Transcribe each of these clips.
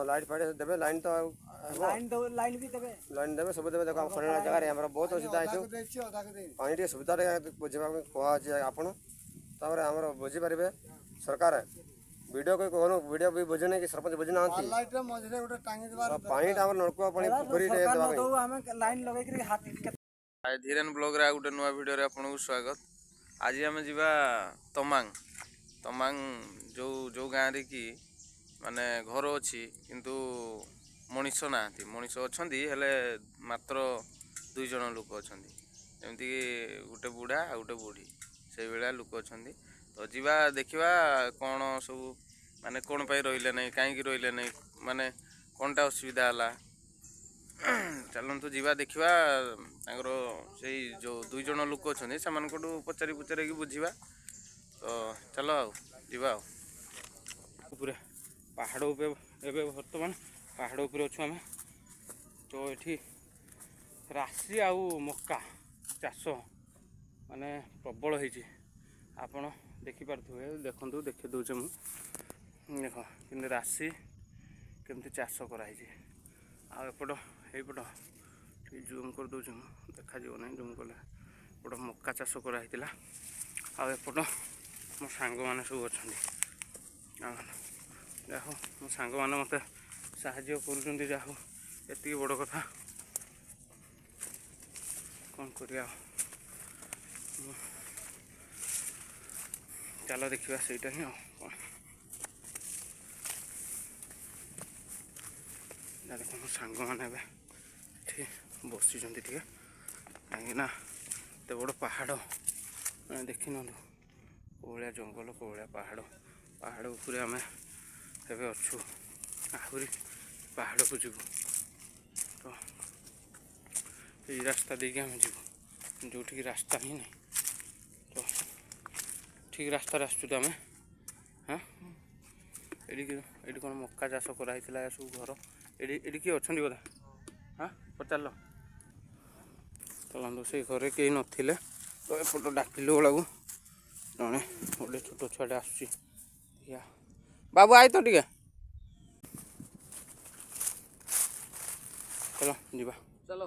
Light fight देवे line तो line देवे सब देवे देखो खंडा जगह आम बहुत असुविधा पानी टे सुविधा बुझा कहुचे आपड़ तापर आम बुझीपारे सरकार वीडियो कोई कहूँ वीडियो भी बुझुना कि सरपंच बुझुना पानी नलकूआ पानी पोखरी धीरेन ब्लॉग रे गोटे नुआ वीडियो रे आपको स्वागत। आज आम जा तमांग तमांग जो गाँव रे कि माने घर अच्छी किंतु मनीष ना मनीष अच्छा मात्र 2 जन लोक अच्छा जमीक गोटे बुढ़ा आ गोटे बुढ़ी से भाया लोक अच्छा तो जीवा देखा कौन सब माने कौन रही नहीं कहीं रही नहीं माने कौनटा असुविधा है चलतु जीवा देखा से जो 2 जन लोक अच्छा से पचारि पुचारे बुझा तो चलो आवा पूरा पहाड़ एवं बर्तमान पहाड़ उपर अच्छु आम तो ये राशि आउ मक्का चाष माने प्रबल होती आपण देखिपे देखु देखी दूचे मुझे देख कि राशि केमती चाष कराई आपट यपट जूम कर दूचे देखा ना जूम कले एपट मक्का चाष कराई आपट मो सांग मैंने सब अच्छा जाहो मो सांग मैंने मत साहाଯ୍य कर जाहो ये बड़ कथा कौन करिया चल देखा सहीटा ही देख मो सांग मैंने बसी कहीं एत बड़ पहाड़ देखी न कौलिया जंगल कौलिया पहाड़ पहाड़ उपरे आम एवं अच्छु आहरी पहाड़ को जीव तो ये रास्ता देके आम जीव जो रास्ता ही नहीं तो ठीक रास्तार आसचु तो आम हाँ ये कौन मक्का चाष कराई सब घर ये किए अच्छा बोधा हाँ पचार चलते से घरे कहीं नथिले तो एपट डाकिल बेला जड़े गोटे छोट छुआटे आसुची बाबू आए तो टे चलो जीवा चलो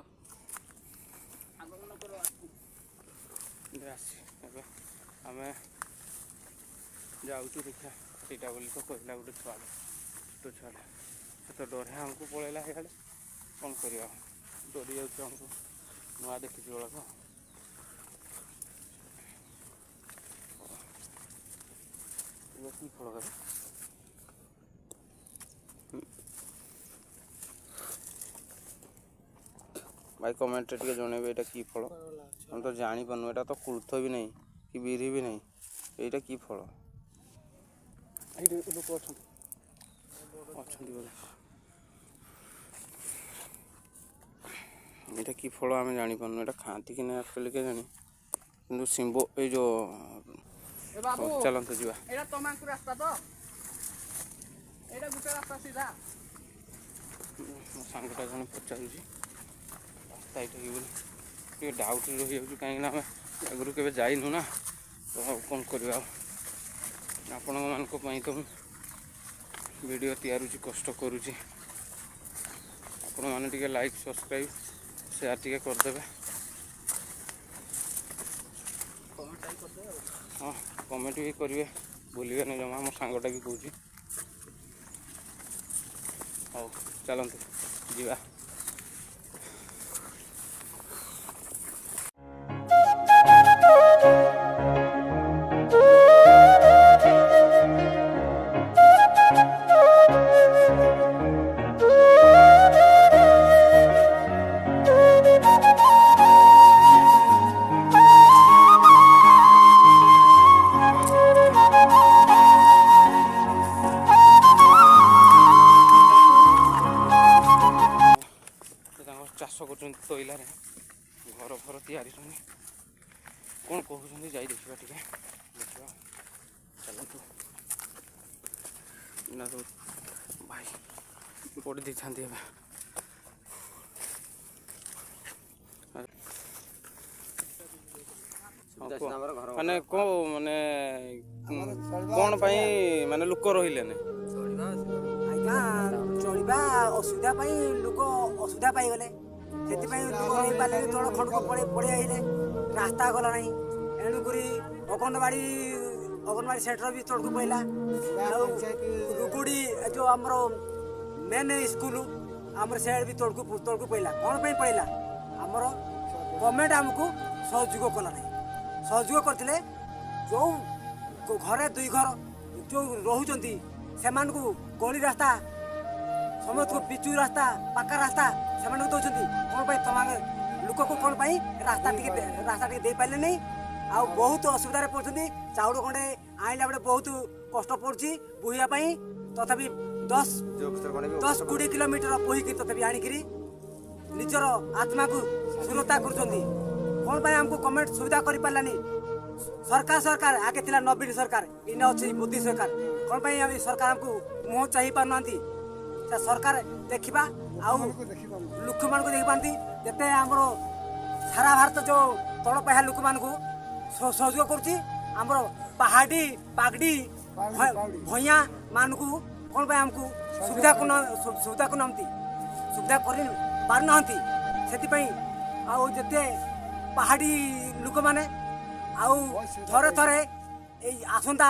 आम जाऊँ देखा सीटा बोली तो कहला गोटे छुआटे छोट छुआटे से तो डर आमको पलैला इे कौन करवा डरी जामको नुआ देखी बेला कि फल कर भाई कमेंट टे जनइबे यहाँ कि फल हम तो जानी पार्नु यहाँ तो कुल्थ भी नहीं कि बिरी भी नहीं यहाँ कि फल लोक अच्छा यहाँ कि फल आम जानी पार्नु यहाँ खाती कि नहीं एक्चुअली के जानी कि सिंबो ये जो चलते जीवा सांगटा जन पचार रास्ता ये बोली डाउट रही कहीं आगु के जाइनु ना तो कौन करवा आपण मान तो वीडियो तैयारुची कष्ट करुची आपण मैंने टे लाइक सब्सक्राइब शेयर टे करदे हाँ कमेंट भी करेंगे भूलिए नहीं जमा मो सांगटा भी कौच हाँ चलते जीवा चाष कर तैलारे घर फर तैयारी कौन कहते जाई देखा टे देखा चलतु ना तो भाई पड़ी दी था माने को माने कौन पाई माने लोक रहिले ने चलिबा असुविधा लोक असुविधा पाईगले से लोक रही पारे तल खंड को पड़े आइले रास्ता गला ना एणुक अंगनवाड़ी सेंटर भी तड़कू पड़ा रुगुड़ी जो आमर मेन स्कूल आमर से भी तड़कू पड़ा कौन पड़ा आमर गवर्नमेंट आमको सहयोग कला ना सहयोग करते जो घरे 2 घर जो रोचती से गली रास्ता समस्त को पिचु रास्ता पक्का रास्ता से दौरान कौन तमाम लोक को कौन रास्ता टे दे पारे नहीं आ बहुत असुविधा पड़ते चाउल खंडे आईला बेले बहुत कष्ट पड़ी बोहियापाई तथापि 10-20 किलोमीटर बोहिकी तथापि आणिक निजर आत्मा को सुरक्षा कौन आमको गवर्नमेंट सुविधा कर पारानी सरकार आगे थिला नवीन सरकार इन अच्छी मोदी सरकार कौन सरकार आमको मुह चाह पारना सरकार देखा लोक मान देख पाती जिते आमर सारा भारत जो तल पाया लोक मान सहयोग कर पहाड़ी पागड़ी भैया मान को कौन आमको सुविधा करना सुविधा कर पारना से पहाड़ी लोक मैंने थरे थरे आसंता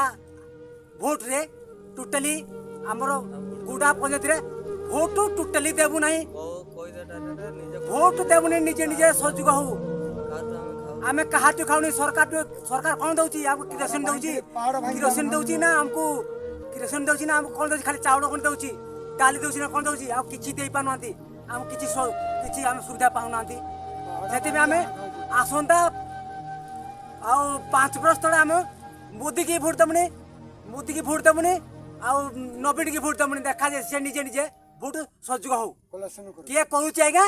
भोट रे टोटाली आमर गुड़ा पंचायत भोट टोटाली देवु ना भोट देवु नहीं निजे निजे सहयोग हो आम क्या खाऊनी सरकार कौन दौची किरोसिन दौची ना आमको किरोसिन दौची ना आमको कौन दौची खाली चाउल कौन दौची डाली दौची ना कौन दौची आ किछि दे पाना आम किछि आम सुविधा पाउना से आम आसंता 5 वर्ष तले आम मोदी की भोट देवुनी नवीन की भोट देवुनी देखा जाए से निजे निजे भोट सहयोग हो किए कहूँ आज्ञा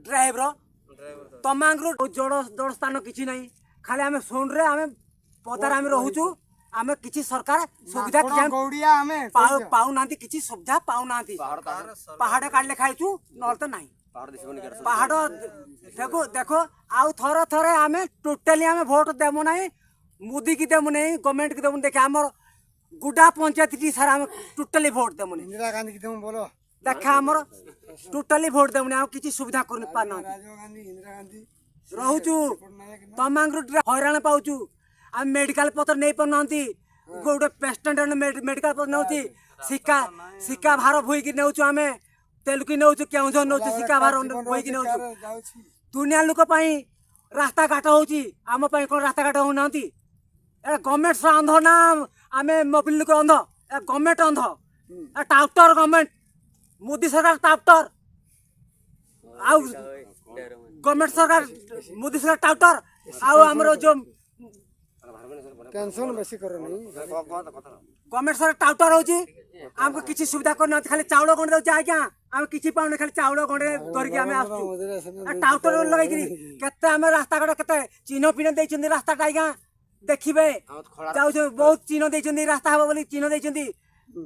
ड्राइवर तमांग जड़ स्थान किसी ना खाली आम सोन रे आम पदार आम रोचु आम किसी सरकार सुविधा पाऊना किसी सुविधा पाऊना पहाड़ काटले खाइचु न तो ना पहाड़ देखो आउ थर थरे आम टोटाली आम भोट देवु ना मोदी की देवु नहीं गवर्नमेंट की देवु देखे आमर गुड़ा पंचायत टी सारा आम टोटाली भोट देवु इंदिरा गांधी की देवु बोलो देखा आमर टोटाली भोट देवु आ किसी सुविधा कर पाना रोचु तमांग हैरान पाऊचु आम मेडिकल पत्र नहीं पाना गोटे पेसेंट मेडिकल पत्र नौ सिक्का भार भूक नौ आम तेलुकी नौ केउझर नौ सिक्का भार भूक नौ दुनिया लोक रास्ता घाट होम कौन रास्ता घाट होना गवर्नमेंट अंध ना आम मोबिल लोक अंध गवर्नमेंट अंध टाउटर गवर्नमेंट मोदी सरकार टाउटर गवर्नमेंट सरकार मोदी सरकार टाउटर आमर जो टेंशन बेसी कर गवर्नमेंट सरकार टाउटर हो आमको किसी सुविधा करना खाली चाउल गंडे दे आज्ञा आम किसी पाऊने खाली चाउल गंडे धरिकी आम आसु टाउटर लगे केते आम रास्ता घाट केते चिन्ह फिन्ह देइछन्ती रास्ता आज्ञा देखिबे जाउ बहुत चिन्ह देइछन्ती रास्ता हबो बोली चिन्ह देइछन्ती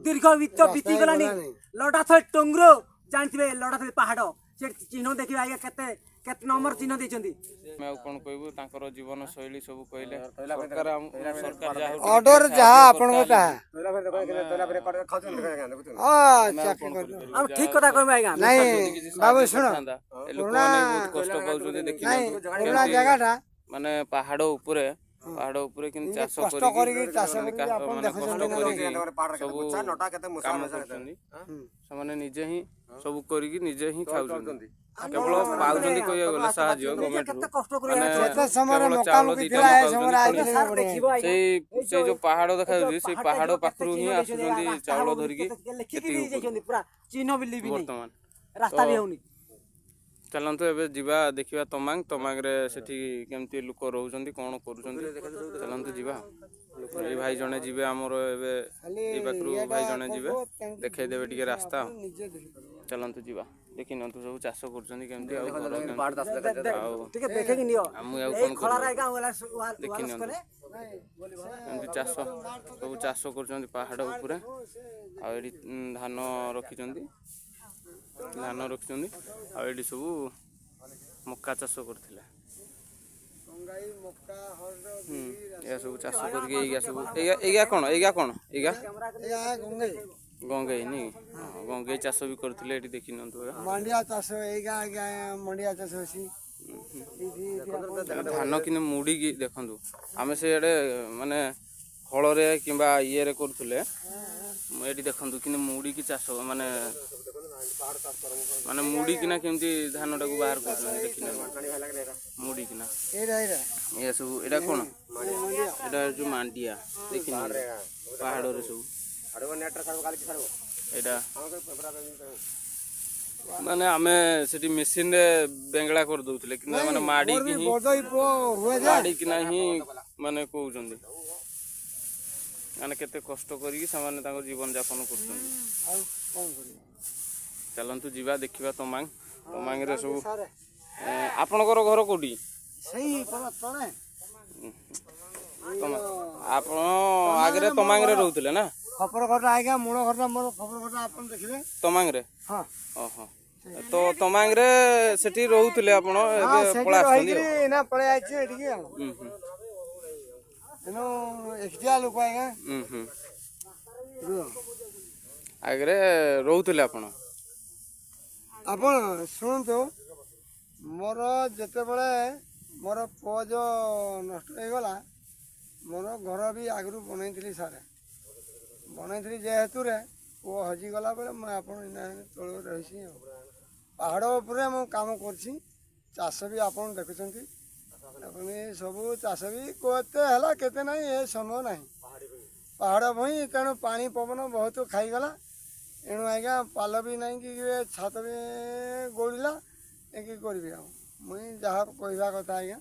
दीर्घ बीती गलानी लडाथल टंगरो जानथिबे लडाथल पहाड़ से चिन्ह देखिबे आज्ञा केते केते नंबर चिन्ह देइछन्ती मैं कोन कहबो तांकर जीवन शैली सब कहले सरकार जा ऑर्डर जहा आपन कोटा हम ठीक कथा कहबे आज्ञा नहीं बाबू सुनो पुराना कष्ट पाउछन्ती देखि पुराना जगहटा माने पहाड़ ऊपर किन चाष करी सब काम करछन्ती समाने निजे ही सब करी निजे ही खाउछन्ती केवल पाउछन्ती कहिया गले साहाଯ୍य गवर्नमेंट केते समय मौका मिथिला ए समय आइले से जो पहाड़ देखा जाउछि से पहाड़ पाखरु ही आसुछन्ती चावल धरिकी पूरा चिन्ह भी लिबी वर्तमान रास्ता भी होनी चलतु एबे जीवा देखिबा तमांग रे सेठी केमती लोक रहउछन्ती कोन करूछन्ती चलतु जीवा ए भाई जने जीवे हमर एबे ए पाखरु भाई जने जीवे देखाई देबे टिके रास्ता चलतु जीवा देखि नतु सब चाष करूछन्ती केमती आ ठीक है देखे कि नियो हम आ कोन खला रायगा वाला देखि नतु केमती चाष सब चाष करूछन्ती पहाड़ ऊपर आ एडी धान रखिछन्ती धान रखिछन्ती आ एडी सब मक्का चाष करथिला या सब चाष करके एगा सब एगा कोन ଗଙ୍ଗେଇ ନି ଗଙ୍ଗେଇ ଚାଷ ବି କରୁଥିଲେ ଏଠି ଦେଖି ନିଅନ୍ତୁ ମଣ୍ଡିଆ ଚାଷ ଏଇଗା ଆଜ୍ଞା ମଣ୍ଡିଆ ଚାଷ ଅଛି ଧାନ କିନି ମୁଡ଼ିକି ଦେଖନ୍ତୁ ଆମେ ସେଆଡ଼େ ମାନେ ହଳରେ କିମ୍ବା ଇଏରେ କରୁଥିଲେ ଏଠି ଦେଖନ୍ତୁ କିନ୍ତୁ ମୁଡ଼ିକି ଚାଷ ମାନେ ମାନେ ମୁଡ଼ିକିନା କେମିତି ଧାନଟାକୁ ବାହାର କରୁଛନ୍ତି ଦେଖିନା ମୁଡ଼ିକିନା ଏସବୁ ଏଇଟା କ'ଣ ଏଇଟା ଯେଉଁ ମାଣ୍ଡିଆ ଦେଖିନି ପାହାଡ଼ରେ ସବୁ ଏଇଟା ମାନେ ଆମେ ସେଠି ମେସିନରେ ବେଙ୍ଗଳା କରିଦଉଥିଲେ କିନ୍ତୁ ମାନେ ମାଡ଼ିକିନା ହିଁ ମାନେ କହୁଛନ୍ତି ମାନେ କେତେ କଷ୍ଟ କରିକି ସେମାନେ ତାଙ୍କ ଜୀବନ ଯାପନ କରୁଛନ୍ତି। ଚାଲନ୍ତୁ ଯିବା ଦେଖିବା ତମାଙ୍ଗରେ ସବୁ ଆପଣଙ୍କର ଘର କୋଉଠି? ଆପଣ ଆଗରେ ତମାଙ୍ଗରେ ରହୁଥିଲେ ନା? ଖପରଘଟା ଆଜ୍ଞା ମୂଳ ଘରଟା ମୋର ଖପରଘଟା ଆପଣ ଦେଖିବେ ତମାଙ୍ଗରେ। ହଁ ଓହୋ ତ ତମାଙ୍ଗରେ ସେଠି ରହୁଥିଲେ ଆପଣ ଏବେ ପଳେଇ ଆସିଛନ୍ତି ନା ପଳେଇ ଆସିଛି ଏଠିକି ଆଉ ଏନୁ ଏକଟିଆ ଲୋକ ଆଜ୍ଞା ଆଗରେ ରହୁଥିଲେ ଆପଣ ଶୁଣନ୍ତୁ ମୋର ଯେତେବେଳେ ମୋର ପୁଅ ଯେଉଁ ନଷ୍ଟ ହେଇଗଲା ମୋର ଘର ବି ଆଗରୁ ବନେଇଥିଲି ସାର୍ ବନେଇଥିଲି ଯେହେତୁରେ ପୁଅ ହଜିଗଲା ବେଳେ ମୁଁ ଆପଣ ତଳେ ରହିଛି ଆଉ ପାହାଡ଼ ଉପରେ ମୁଁ କାମ କରୁଛି ଚାଷ ବି ଆପଣ ଦେଖୁଛନ୍ତି ଆପଣ ସବୁ ଚାଷ ବି କେତେ ହେଲା କେତେ ନାହିଁ ଏ ସମୟ ନାହିଁ ପାହାଡ଼ ଭୁଇଁ ତେଣୁ ପାଣି ପବନ ବହୁତ ଖାଇଗଲା ଏଣୁ ଆଜ୍ଞା ପାଲ ବି ନାହିଁ କି ଛାତ ବି ଗୋଳିଲା ଏ କି କରିବି ଆଉ ମୁଇଁ ଯାହା କହିବା କଥା ଆଜ୍ଞା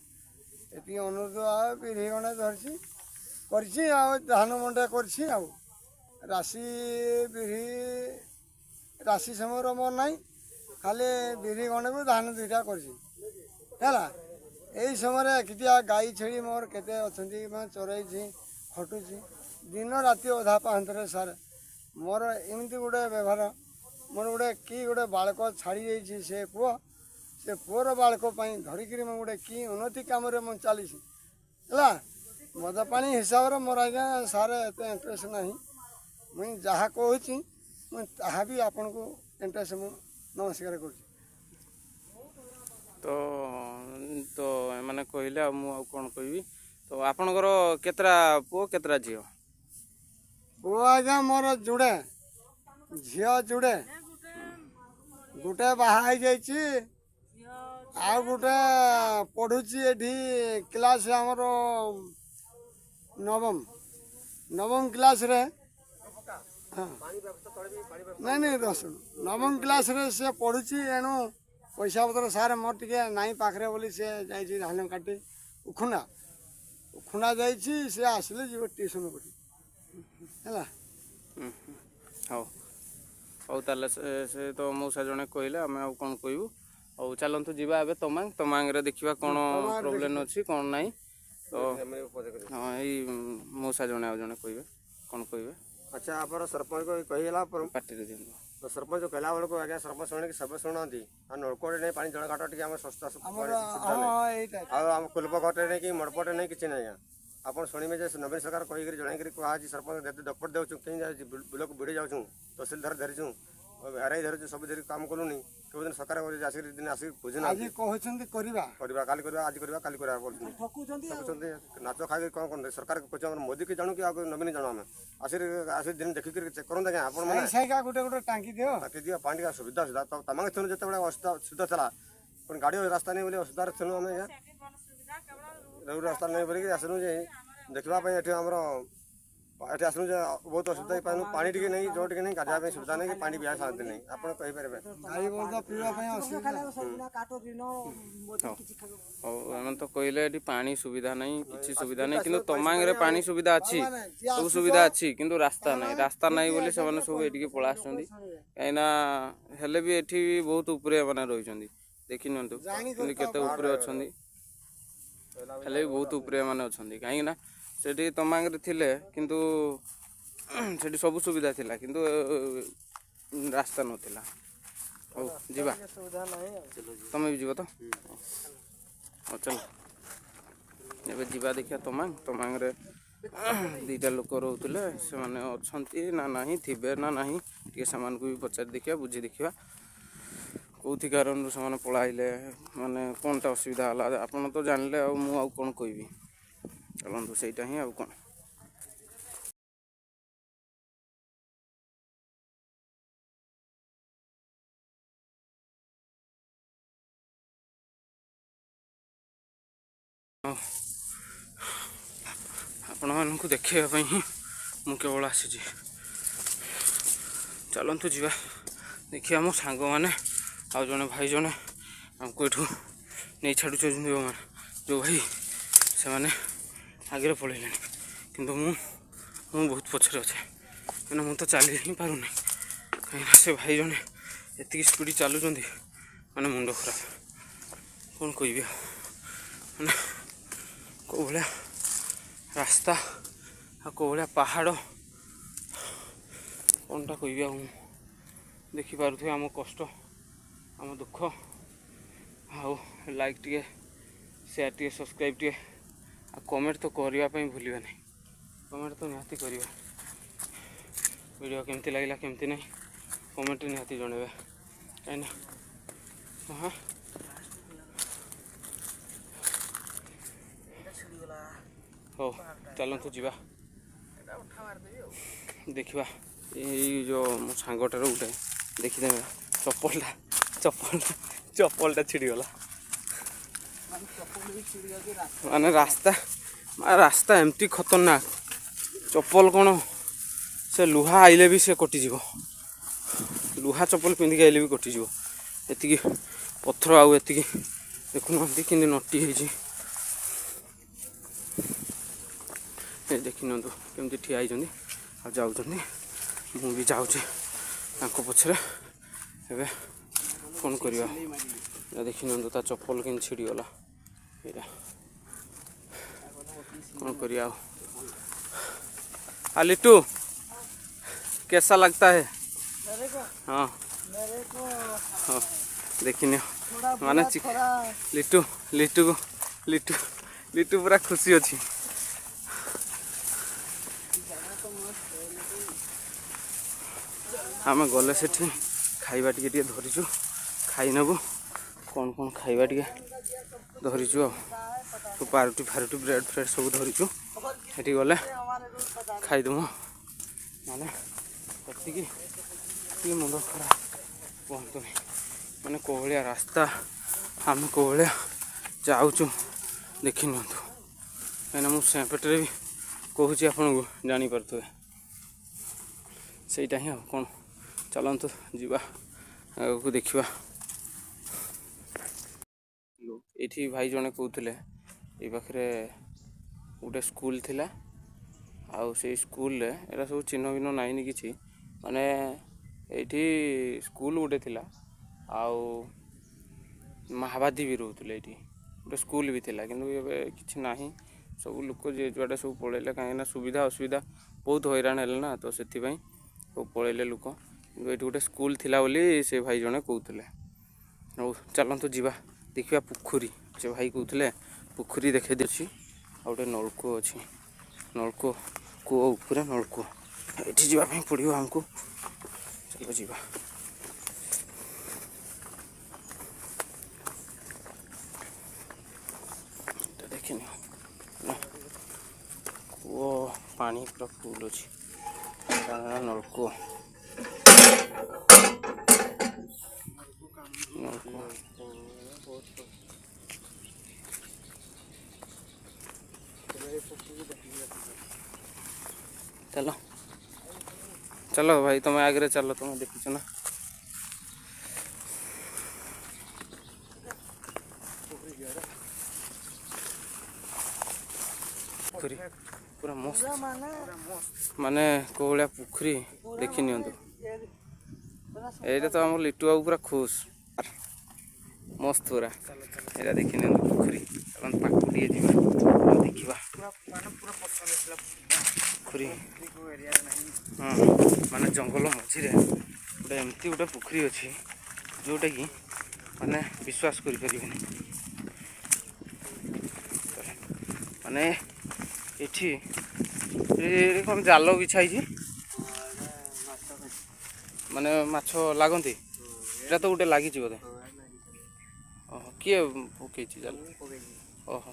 ଏତିକି ଅନୁରୋଧ ଆଉ ବିରି ଗଣ୍ଡେ ଧରିଛି କରିଛି ଆଉ ଧାନ ମଣ୍ଡା କରିଛି ଆଉ ରାଶି ସମୟର ମୋର ନାହିଁ ଖାଲି ବିରି ଗଣ୍ଡକୁ ଧାନ ଦୁଇଟା କରିଛି ହେଲା ଏଇ ସମୟରେ ଏକିଟିଆ ଗାଈ ଛେଳି ମୋର କେତେ ଅଛନ୍ତି ମାନେ ଚରାଇଛି ଖଟୁଛି ଦିନ ରାତି ଅଧା ପାହାନ୍ତରେ ସାର୍ ମୋର ଏମିତି ଗୋଟେ ବ୍ୟବହାର ମୋର ଗୋଟେ ବାଳକ ଛାଡ଼ି ଯାଇଛି ସେ ପୁଅର ବାଳକ ପାଇଁ ଧରିକିରି ମୁଁ ଗୋଟେ କି ଉନ୍ନତି କାମରେ ମୁଁ ଚାଲିଛି ହେଲା ମଦ ପାଣି ହିସାବରେ ମୋର ଆଜ୍ଞା ସାର୍ ଏତେ ଇଣ୍ଟରେଷ୍ଟ ନାହିଁ ମୁଇଁ ଯାହା କହୁଛି ମୁଁ ତାହା ବି ଆପଣଙ୍କୁ ଇଣ୍ଟରେଷ୍ଟ ମୁଁ ନମସ୍କାର କରୁଛି ତ ଏମାନେ କହିଲେ ଆଉ ମୁଁ ଆଉ କ'ଣ କହିବି ତ ଆପଣଙ୍କର କେତେଟା ପୁଅ କେତେଟା ଝିଅ? ପୁଅ ଆଜ୍ଞା ମୋର ଯୁଡ଼େ ଝିଅ ଯୁଡ଼େ ଗୋଟେ ବାହା ହେଇଯାଇଛି ଆଉ ଗୋଟେ ପଢ଼ୁଛି ଏଠି କ୍ଲାସ୍ ଆମର ନବମ କ୍ଲାସ୍ରେ ନାଇଁ ନବମ କ୍ଲାସ୍ରେ ସେ ପଢ଼ୁଛି ଏଣୁ ପଇସା ପତ୍ର ସାର୍ ମୋର ଟିକେ ନାଇଁ ପାଖରେ ବୋଲି ସେ ଯାଇଛି ଧାନ କାଟି ଉଖୁଣା ଯାଇଛି ସେ ଆସିଲେ ଯିବ ଟିଉସନ୍ କରି ହେଲା ହଉ ତାହେଲେ ସେ ତ ମଉସା ଜଣେ କହିଲେ ଆମେ ଆଉ କ'ଣ କହିବୁ ହଉ ଚାଲନ୍ତୁ ଯିବା ଏବେ ତମାଙ୍ଗରେ ଦେଖିବା କ'ଣ ପ୍ରୋବ୍ଲେମ୍ ଅଛି କ'ଣ ନାହିଁ ତ ହଁ ଏଇ ମଉସା ଜଣେ ଆଉ ଜଣେ କହିବେ କ'ଣ କହିବେ ଆଚ୍ଛା ଆପଣ ସରପଞ୍ଚ କହିଗଲା ପାଟିରେ ଦିଅନ୍ତୁ ତ ସରପଞ୍ଚ କହିଲା ବେଳକୁ ଆଜ୍ଞା ସରପଞ୍ଚ ଶୁଣିକି ସବୁ ଶୁଣନ୍ତି ଆଉ ନଳକୂଅରେ ନେଇ ପାଣି ଜଳ ଘାଟ ଟିକେ ଆମର ଶସ୍ତା ଆଉ ଆମ କୁଲପ ଘାଟରେ ନେଇ କି ମଡ଼ପଟେ ନେଇ କିଛି ନାହିଁ ଆଜ୍ଞା ଆପଣ ଶୁଣିବେ ଯେ ନବୀନ ସରକାର କହିକିରି ଜଣାଇକିରି କୁହାଯାଇଛି ସରପଞ୍ଚ ଯେତେ ଦପଟ ଦେଉଛୁ କେହି ଯାଉଛି ବିଲକୁ ବିଡ଼ି ଯାଉଛୁ ତହସିଲଦାର ଧରିଛୁ ଆରାଇ ଧରିଛୁ ସବୁ ଧରି କାମ କଲୁନି କେଉଁଦିନ ସରକାର ଆସିକି ଦିନ ଆସିକି ବୁଝୁନା ଆଜି କହୁଛନ୍ତି କରିବା କାଲି କରିବା ଆଜି କରିବା କାଲି କରିବା କରୁଛନ୍ତି ନାଚ ଖାଇକି କ'ଣ କରନ୍ତି ସରକାର କହୁଛି ଆମର ମୋଦିକି ଜାଣୁ କି ଆଉ ନବୀନ ଜାଣୁ ଆମେ ଆସିକି ଦିନ ଦେଖିକିରି ଚେକ୍ କରନ୍ତୁ ଆଜ୍ଞା ଆପଣ ଗୋଟେ ଟାଙ୍କି ଦିଅ ପାଣି ଟିକେ ସୁବିଧା ତମାଙ୍ଗ ଥିଲୁ ଯେତେବେଳେ ଅସୁବିଧା ଥିଲା ପୁଣି ଗାଡ଼ି ରାସ୍ତା ନେଇ ବୋଲି ଅସୁବିଧାରେ ଥିଲୁ ଆମେ ଆଜ୍ଞା ରାସ୍ତା ନେଇ ବୋଲିକି ଆସିଲୁ ଯେ ଦେଖିବା ପାଇଁ ଏଠି ଆମର ଏଠି ଆସିଲୁ ଯେ ବହୁତ ଅସୁବିଧା ପାଇଲୁ ପାଣି ଟିକେ ନେଇ ଯେଉଁ ଟିକେ ନେଇ ଗାଧୋଇବା ପାଇଁ ସୁବିଧା ନେଇ ପାଣି ପିଇବା ଶାନ୍ତି ନେଇ ଆପଣ କହିପାରିବେ ହଉ ଏମାନେ ତ କହିଲେ ଏଠି ପାଣି ସୁବିଧା ନାହିଁ କିଛି ସୁବିଧା ନାହିଁ କିନ୍ତୁ ତମାଙ୍ଗରେ ପାଣି ସୁବିଧା ଅଛି ସବୁ ସୁବିଧା ଅଛି କିନ୍ତୁ ରାସ୍ତା ନାହିଁ ବୋଲି ସେମାନେ ସବୁ ଏଠିକି ପଳେଇ ଆସୁଛନ୍ତି କାହିଁକିନା ହେଲେ ବି ଏଠି ବହୁତ ଉପରେ ଏମାନେ ରହିଛନ୍ତି ଦେଖି ନିଅନ୍ତୁ କିନ୍ତୁ କେତେ ଉପରେ ଅଛନ୍ତି ହେଲେ ବି ବହୁତ ଉପରେ ଏମାନେ ଅଛନ୍ତି କାହିଁକିନା ସେଠି ତମାଙ୍ଗରେ ଥିଲେ କିନ୍ତୁ ସେଠି ସବୁ ସୁବିଧା ଥିଲା କିନ୍ତୁ ରାସ୍ତା ନଥିଲା ହଉ ଯିବା ତମେ ବି ଯିବ ତ ହଉ ଚାଲ ଏବେ ଯିବା ଦେଖିବା ତମାଙ୍ଗରେ ଦୁଇଟା ଲୋକ ରହୁଥିଲେ ସେମାନେ ଅଛନ୍ତି ନା ନାହିଁ ଥିବେ ନା ନାହିଁ ଟିକେ ସେମାନଙ୍କୁ ବି ପଚାରି ଦେଖିବା ବୁଝି ଦେଖିବା କେଉଁଥି କାରଣରୁ ସେମାନେ ପଳାଇଲେ ମାନେ କ'ଣଟା ଅସୁବିଧା ହେଲା ଆପଣ ତ ଜାଣିଲେ ଆଉ ମୁଁ ଆଉ କ'ଣ କହିବି ଚାଲନ୍ତୁ ସେଇଟା ହିଁ ଆଉ କ'ଣ। ଆପଣମାନଙ୍କୁ ଦେଖାଇବା ପାଇଁ ହିଁ ମୁଁ କେବଳ ଆସିଛି। ଚାଲନ୍ତୁ ଯିବା ଦେଖିବା ମୋ ସାଙ୍ଗମାନେ ଆଉ ଜଣେ ଭାଇ ଜଣେ ଆମକୁ ଏଠୁ ନେଇ ଛାଡ଼ୁଛନ୍ତି ଯେଉଁ ଭାଇ ସେମାନେ ଆଗରେ ପଳେଇଲେଣି କିନ୍ତୁ ମୁଁ ବହୁତ ପଛରେ ଅଛି କାହିଁକିନା ମୁଁ ତ ଚାଲି ହିଁ ପାରୁନି କାହିଁକିନା ସେ ଭାଇ ଜଣେ ଏତିକି ସ୍ପିଡ଼ ଚାଲୁଛନ୍ତି ମାନେ ମୁଣ୍ଡ ଖରାପ କ'ଣ କହିବି ଆଉ ମାନେ କେଉଁ ଭଳିଆ ରାସ୍ତା ଆଉ କେଉଁ ଭଳିଆ ପାହାଡ଼ କ'ଣଟା କହିବି ଆଉ ମୁଁ ଦେଖିପାରୁଥିବେ ଆମ କଷ୍ଟ ଆମ ଦୁଃଖ ଆଉ ଲାଇକ୍ ଟିକେ ସେୟାର ଟିକେ ସବସ୍କ୍ରାଇବ୍ ଟିକେ ଆଉ କମେଣ୍ଟ ତ କରିବା ପାଇଁ ଭୁଲିବା ନାହିଁ କମେଣ୍ଟ ତ ନିହାତି କରିବା ଭିଡ଼ିଓ କେମିତି ଲାଗିଲା କେମିତି ନାହିଁ କମେଣ୍ଟରେ ନିହାତି ଜଣାଇବେ କାହିଁକିନା ହଁ ହଉ ଚାଲନ୍ତୁ ଯିବା ଦେଖିବା ଏଇ ଯେଉଁ ମୋ ସାଙ୍ଗଟାର ଗୋଟେ ଦେଖିଦେବେ ଚପଲଟା ଛିଡ଼ିଗଲା ମାନେ ରାସ୍ତା ଏମିତି ଖତରନାକ ଚପଲ କ'ଣ ସେ ଲୁହା ଆଇଲେ ବି ସେ କଟିଯିବ ଲୁହା ଚପଲ ପିନ୍ଧିକି ଆଇଲେ ବି କଟିଯିବ ଏତିକି ପଥର ଆଉ ଏତିକି ଦେଖୁନାହାନ୍ତି କେମିତି ନଟି ହେଇଛି ଦେଖିନିଅନ୍ତୁ କେମିତି ଠିଆ ହେଇଛନ୍ତି ଆଉ ଯାଉଛନ୍ତି ମୁଁ ବି ଯାଉଛି ତାଙ୍କ ପଛରେ ଏବେ କ'ଣ କରିବା ଦେଖିନିଅନ୍ତୁ ତା ଚପଲ କେମିତି ଛିଡ଼ିଗଲା ଏଇଟା କ'ଣ କରିବା ଆଉ लिट्टू कैसा लगता है हाँ हाँ देखिए माने लिट्टू पूरा खुशी अच्छी आम गले से खाइबा टे धरीचु खाई नेबु कौन कौन खाइबा टे धरीचु सब पारुटी फारुटी ब्रेड फ्रेड सब धरीचु ये गले खाईदेमु माने मुंड खराब कहतु नहीं मैंने कौलिया रास्ता आम कौलिया जाऊँ देखी नि कहीं मुझे पेटे भी कहूँ आपन को जानीपे सहीटा ही कौन चलतु जीवा आगे देखा ये भाई जड़े कहते ये पाखे गोटे स्कूल थिला आउ से स्कूल एरा सब चिन्ह भिन्न नाइनि किछि माने एठी स्कूल गोटे थिला आउ महाबादी भी रोले ये गोटे स्कूल भी थिला किंतु एबे किछि नाही सब लोक जे जुआडे सब पळेले काहेना सुविधा असुविधा बहुत हैरान हेले ना तो सेति पई सब पळेले लोक किंतु एठी गोटे स्कूल थिला बोली से भाई जणे कहउतले औ चलंतु जीवा देखिया पुखुरी से भाई कहउतले पुखुरी देखे देछि आ गोटे नलकूप अछि नलकूप कूओ ऊपर नलकूप ये जावाई पड़ो आमको चलो जीवा देखिए कूओ पानी पूरा फुल अच्छी नलकूप चलो चलो भाई तुम आगे चलो तुम देखीच ना पोखरी पूरा मस्त माने कोहलिया पोखरी देखी नियंतु ये तो आम लिट्टू बाबू पूरा खुश मस्त पूरा ये देखी नियंतु पोखरी पाखु टे देखा पोखरी हाँ माने जंगल मझे गोटे एमती गोटे पोखरी अच्छी जोटा कि माने विश्वास करें माने एठी ଏ କ'ଣ ଜାଲ ବିଛା ହେଇଛି ମାନେ ମାଛ ଲାଗନ୍ତି ଏଇଟା ତ ଗୋଟେ ଲାଗିଛି ବୋଧେ ଓହୋ କିଏ ପକେଇଛି ଜାଲ ଓହୋ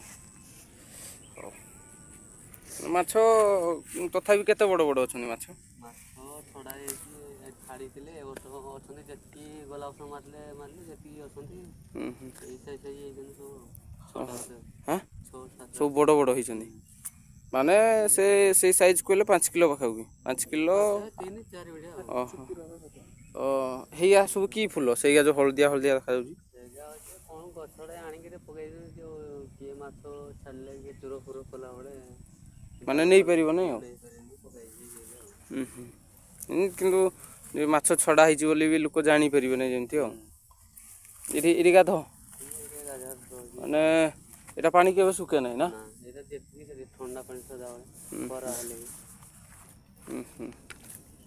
ହଉ ମାଛ ତଥାପି କେତେ ବଡ଼ ବଡ଼ ଅଛନ୍ତି ମାଛ ଛଡ଼ା ହେଇଛି ଛାଡ଼ିଥିଲେ ଏ ବର୍ଷ ଅଛନ୍ତି ଯେତିକି ଗଲା ବର୍ଷ ମାରିଲେ ଯେତିକି ଅଛନ୍ତି ଏଇ ସାଇଜ୍ ହେଇଛନ୍ତି ହଁ ସବୁ ବଡ଼ ବଡ଼ ହେଇଛନ୍ତି ମାନେ ସେଇ ସାଇଜ୍ କହିଲେ 5 କିଲୋ ପାଖାପାଖି 5 କିଲୋ 3-4 ଭଳିଆ ଓହୋ ହେଇଆ ସବୁ କି ଫୁଲ ସେଇଆ ଯେଉଁ ହଳଦିଆ ହଳଦିଆ ଦେଖାଯାଉଛି ଜାଗା ଅଛି କ'ଣ ଗଛଟେ ଆଣିକିରି ପକେଇ ଦେଉଛି ଯେଉଁ କିଏ ମାଛ ଛାଡ଼ିଲେ କିଏ ଚୁର ଫୁର କଲା ବେଳେ ମାନେ ନେଇପାରିବନି ଆଉ କିନ୍ତୁ ମାଛ ଛଡ଼ା ହେଇଛି ବୋଲି ବି ଲୋକ ଜାଣିପାରିବେନି ଯେମିତି ଆଉ ଏଠି ଗାଧ ମାନେ ଏଇଟା ପାଣି କେବେ ଶୁଖେ ନାହିଁ ନା ଏଇଟା ଯେତିକି ସେଠି ଥଣ୍ଡା ପାଣି ସଦାବେଳେ ଖରା ହେଲେ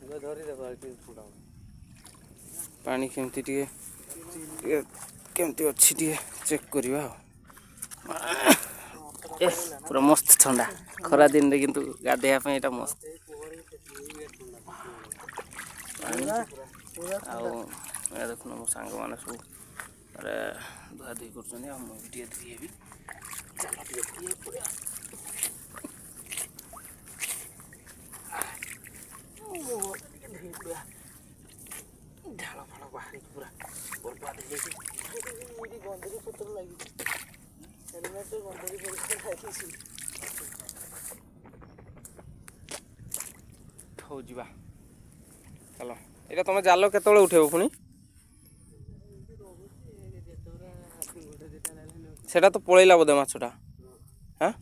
ବି ଧରି ଦେବ ଥଣ୍ଡା ପାଣି କେମିତି ଟିକେ କେମିତି ଅଛି ଟିକେ ଚେକ୍ କରିବା ଆଉ ପୁରା ମସ୍ତ ଥଣ୍ଡା ଖରା ଦିନରେ କିନ୍ତୁ ଗାଧୋଇବା ପାଇଁ ଏଇଟା ମସ୍ତ ଆଉ ଦେଖୁନ ମୋ ସାଙ୍ଗମାନେ ସବୁ ଧୁଆ ଧୁଇ କରୁଛନ୍ତି ଆଉ ମୁଁ ବି ଟିକେ ଧୁଇବି ଚାଲ ଟିକେ ଧୁଇଏ ଝାଳ ଫାଳ ବାହାରିକି ପୁରା ବର୍ବାଦ ହେଇଯାଇଛି ଗନ୍ଧରେ ପତ୍ର ଲାଗିଛି ହେଲମେଟ୍ ଗନ୍ଧରେ ପରିଷ୍କାର ଲାଗିଛି ହଉ ଯିବା ଚାଲ ଏଇଟା ତମେ ଜାଲ କେତେବେଳେ ଉଠେଇବ ପୁଣି ସେଟା ତ ପଳେଇଲା ବୋଧେ ମାଛଟା ହଁ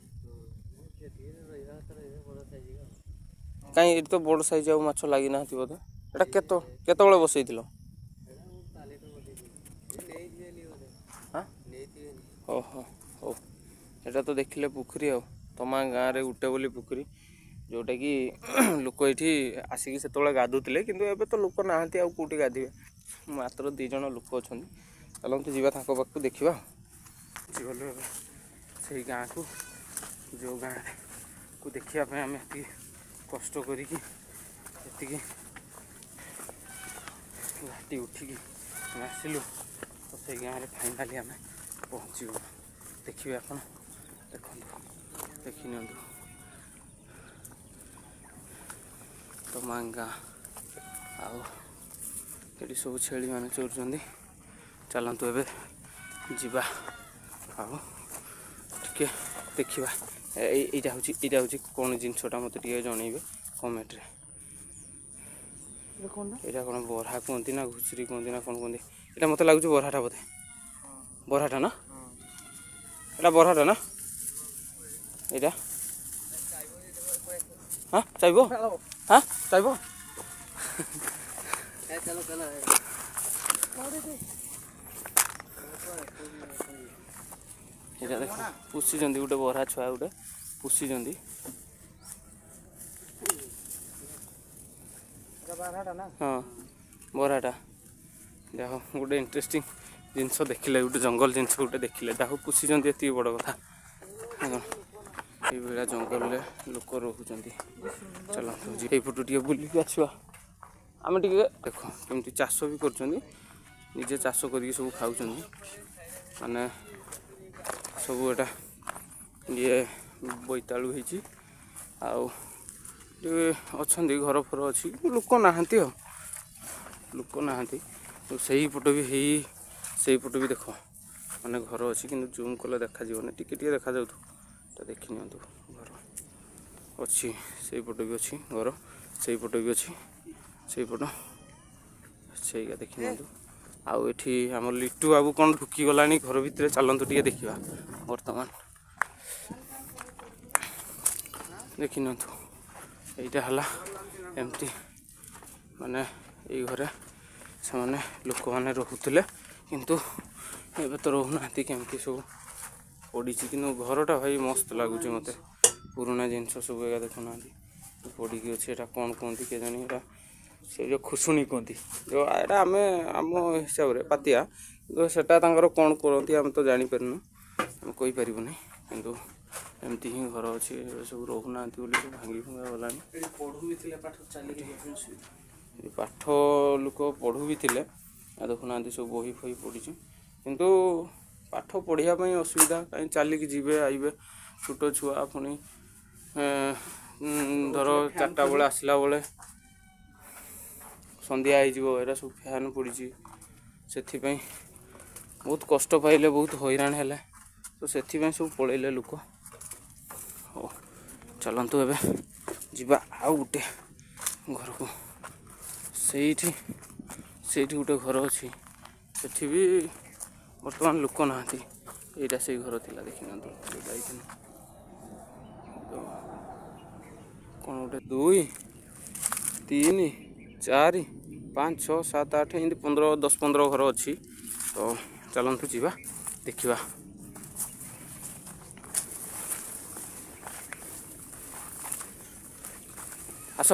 କାହିଁ ଏଠି ତ ବଡ଼ ସାଇଜ୍ ଆଉ ମାଛ ଲାଗିନାହାନ୍ତି ବୋଧେ ଏଇଟା କେତେବେଳେ ବସେଇଥିଲ ଓହୋ ହଉ ଏଇଟା ତ ଦେଖିଲେ ପୋଖରୀ ଆଉ ତମ ଗାଁରେ ଗୋଟେ ବୋଲି ପୋଖରୀ ଯେଉଁଟାକି ଲୋକ ଏଇଠି ଆସିକି ସେତେବେଳେ ଗାଧୁଥିଲେ କିନ୍ତୁ ଏବେ ତ ଲୋକ ନାହାନ୍ତି ଆଉ କେଉଁଠି ଗାଧିବେ ମାତ୍ର 2 ଜଣ ଲୋକ ଅଛନ୍ତି ଚାଲନ୍ତୁ ଯିବା ତାଙ୍କ ପାଖକୁ ଦେଖିବା ଗଲୁ ଏବେ ସେଇ ଗାଁକୁ ଯେଉଁ ଗାଁକୁ ଦେଖିବା ପାଇଁ ଆମେ ଏତିକି କଷ୍ଟ କରିକି ଏତିକି ଘାଟି ଉଠିକି ଆମେ ଆସିଲୁ ତ ସେଇ ଗାଁରେ ଫାଇନାଲି ଆମେ ପହଞ୍ଚିଗଲୁ ଦେଖିବେ ଆପଣ ଦେଖନ୍ତୁ ଦେଖିନିଅନ୍ତୁ ତମାଂ ଗାଁ ଆଉ ଏଠି ସବୁ ଛେଳିମାନେ ଚରୁଛନ୍ତି ଚାଲନ୍ତୁ ଏବେ ଯିବା ଆଉ ଟିକେ ଦେଖିବା ଏଇଟା ହେଉଛି କ'ଣ ଜିନିଷଟା ମୋତେ ଟିକେ ଜଣେଇବେ କମେଣ୍ଟରେ ଏଇଟା କ'ଣ ବରହା କୁହନ୍ତି ନା ଘୁଷୁରୀ କୁହନ୍ତି ନା କ'ଣ କୁହନ୍ତି ଏଇଟା ମୋତେ ଲାଗୁଛି ବରହାଟା ବୋଧେ ବରହାଟା ନା ଏଇଟା ବରହାଟା ନା ଏଇଟା ହଁ ଚାହିଁବ ହଁ ଚାହିଁବ ଏଇଟା ଦେଖ ପୁଷିଛନ୍ତି ଗୋଟେ ବରହା ଛୁଆ ଗୋଟେ ପୁଷିଛନ୍ତି ହଁ ବରହାଟା ଯାହା ହଉ ଗୋଟେ ଇଣ୍ଟରେଷ୍ଟିଂ ଜିନିଷ ଦେଖିଲେ ଗୋଟେ ଜଙ୍ଗଲ ଜିନିଷ ଗୋଟେ ଦେଖିଲେ ଯାହା ହଉ ପୁଷିଛନ୍ତି ଏତିକି ବଡ଼ କଥା ଏଇଭଳିଆ ଜଙ୍ଗଲରେ ଲୋକ ରହୁଛନ୍ତି ଚାଲନ୍ତୁ ଏଇପଟୁ ଟିକେ ବୁଲିକି ଆସିବା ଆମେ ଟିକେ ଦେଖ କେମିତି ଚାଷ ବି କରୁଛନ୍ତି ନିଜେ ଚାଷ କରିକି ସବୁ ଖାଉଛନ୍ତି ମାନେ ସବୁ ଏଇଟା ଇଏ ବୋଇତାଳୁ ହେଇଛି ଆଉ ଟିକେ ଅଛନ୍ତି ଘର ଫର ଅଛି ଲୋକ ନାହାନ୍ତି ଆଉ ଲୋକ ନାହାନ୍ତି ସେଇପଟ ବି ସେଇପଟ ବି ଦେଖ ମାନେ ଘର ଅଛି କିନ୍ତୁ ଜୁମ୍ କଲେ ଦେଖାଯିବନି ଟିକେ ଟିକେ ଦେଖାଯାଉଥିବ ଏଟା ଦେଖି ନିଅନ୍ତୁ ଘର ଅଛି ସେଇପଟ ବି ଅଛି ଘର ସେଇପଟ ବି ଅଛି ସେଇପଟ ସେଇଟା ଦେଖି ନିଅନ୍ତୁ ଆଉ ଏଠି ଆମର ଲିଟୁ ବାବୁ କ'ଣ ଢୁକିଗଲାଣି ଘର ଭିତରେ ଚାଲନ୍ତୁ ଟିକେ ଦେଖିବା ବର୍ତ୍ତମାନ ଦେଖି ନିଅନ୍ତୁ ଏଇଟା ହେଲା ଏମିତି ମାନେ ଏଇ ଘରେ ସେମାନେ ଲୋକମାନେ ରହୁଥିଲେ କିନ୍ତୁ ଏବେ ତ ରହୁନାହାନ୍ତି କେମିତି ସବୁ ପଡ଼ିଛି କିନ୍ତୁ ଘରଟା ଭାଇ ମସ୍ତ ଲାଗୁଛି ମୋତେ ପୁରୁଣା ଜିନିଷ ସବୁ ଏକା ଦେଖୁନାହାନ୍ତି ପଡ଼ିକି ଅଛି ଏଇଟା କ'ଣ କୁହନ୍ତି କେଜାଣି ଏଇଟା ସେ ଯେଉଁ ଖୁସୁଣି କୁହନ୍ତି ଯେଉଁ ଏଇଟା ଆମେ ଆମ ହିସାବରେ ପାତିଆ କିନ୍ତୁ ସେଟା ତାଙ୍କର କ'ଣ କରନ୍ତି ଆମେ ତ ଜାଣିପାରୁନୁ ଆମେ କହିପାରିବୁନି କିନ୍ତୁ ଏମିତି ହିଁ ଘର ଅଛି। ଏବେ ସବୁ ରହୁନାହାନ୍ତି ବୋଲି ସବୁ ଭାଙ୍ଗି ଭୁଙ୍ଗା ଗଲାଣି। ପାଠ ଲୋକ ପଢ଼ୁ ବି ଥିଲେ, ଦେଖୁନାହାନ୍ତି ସବୁ ବହି ଫହି ପଢ଼ିଛି, କିନ୍ତୁ ପାଠ ପଢ଼ିବା ପାଇଁ ଅସୁବିଧା। କାହିଁ ଚାଲିକି ଯିବେ ଆଇବେ, ଛୋଟ ଛୁଆ, ପୁଣି ଧର 4ଟା ବେଳେ ଆସିଲା ବେଳେ ସନ୍ଧ୍ୟା ହେଇଯିବ, ଏରା ସବୁ ଫ୍ୟାନ୍ ପଡ଼ିଛି, ସେଥିପାଇଁ ବହୁତ କଷ୍ଟ ପାଇଲେ, ବହୁତ ହଇରାଣ ହେଲେ, ତ ସେଥିପାଇଁ ସବୁ ପଳେଇଲେ ଲୋକ। ହଉ ଚାଲନ୍ତୁ ଏବେ ଯିବା ଆଉ ଗୋଟେ ଘରକୁ। ସେଇଠି ଗୋଟେ ଘର ଅଛି, ସେଠି ବି ବର୍ତ୍ତମାନ ଲୋକ ନାହାନ୍ତି। ଏଇଟା ସେଇ ଘର ଥିଲା, ଦେଖିନାହାନ୍ତି ଯାଇଥିଲି କ'ଣ ଗୋଟେ 2 3 4 5 6 7 8 ଏମିତି 10-15 ଘର ଅଛି। ତ ଚାଲନ୍ତୁ ଯିବା ଦେଖିବା। ଆସ,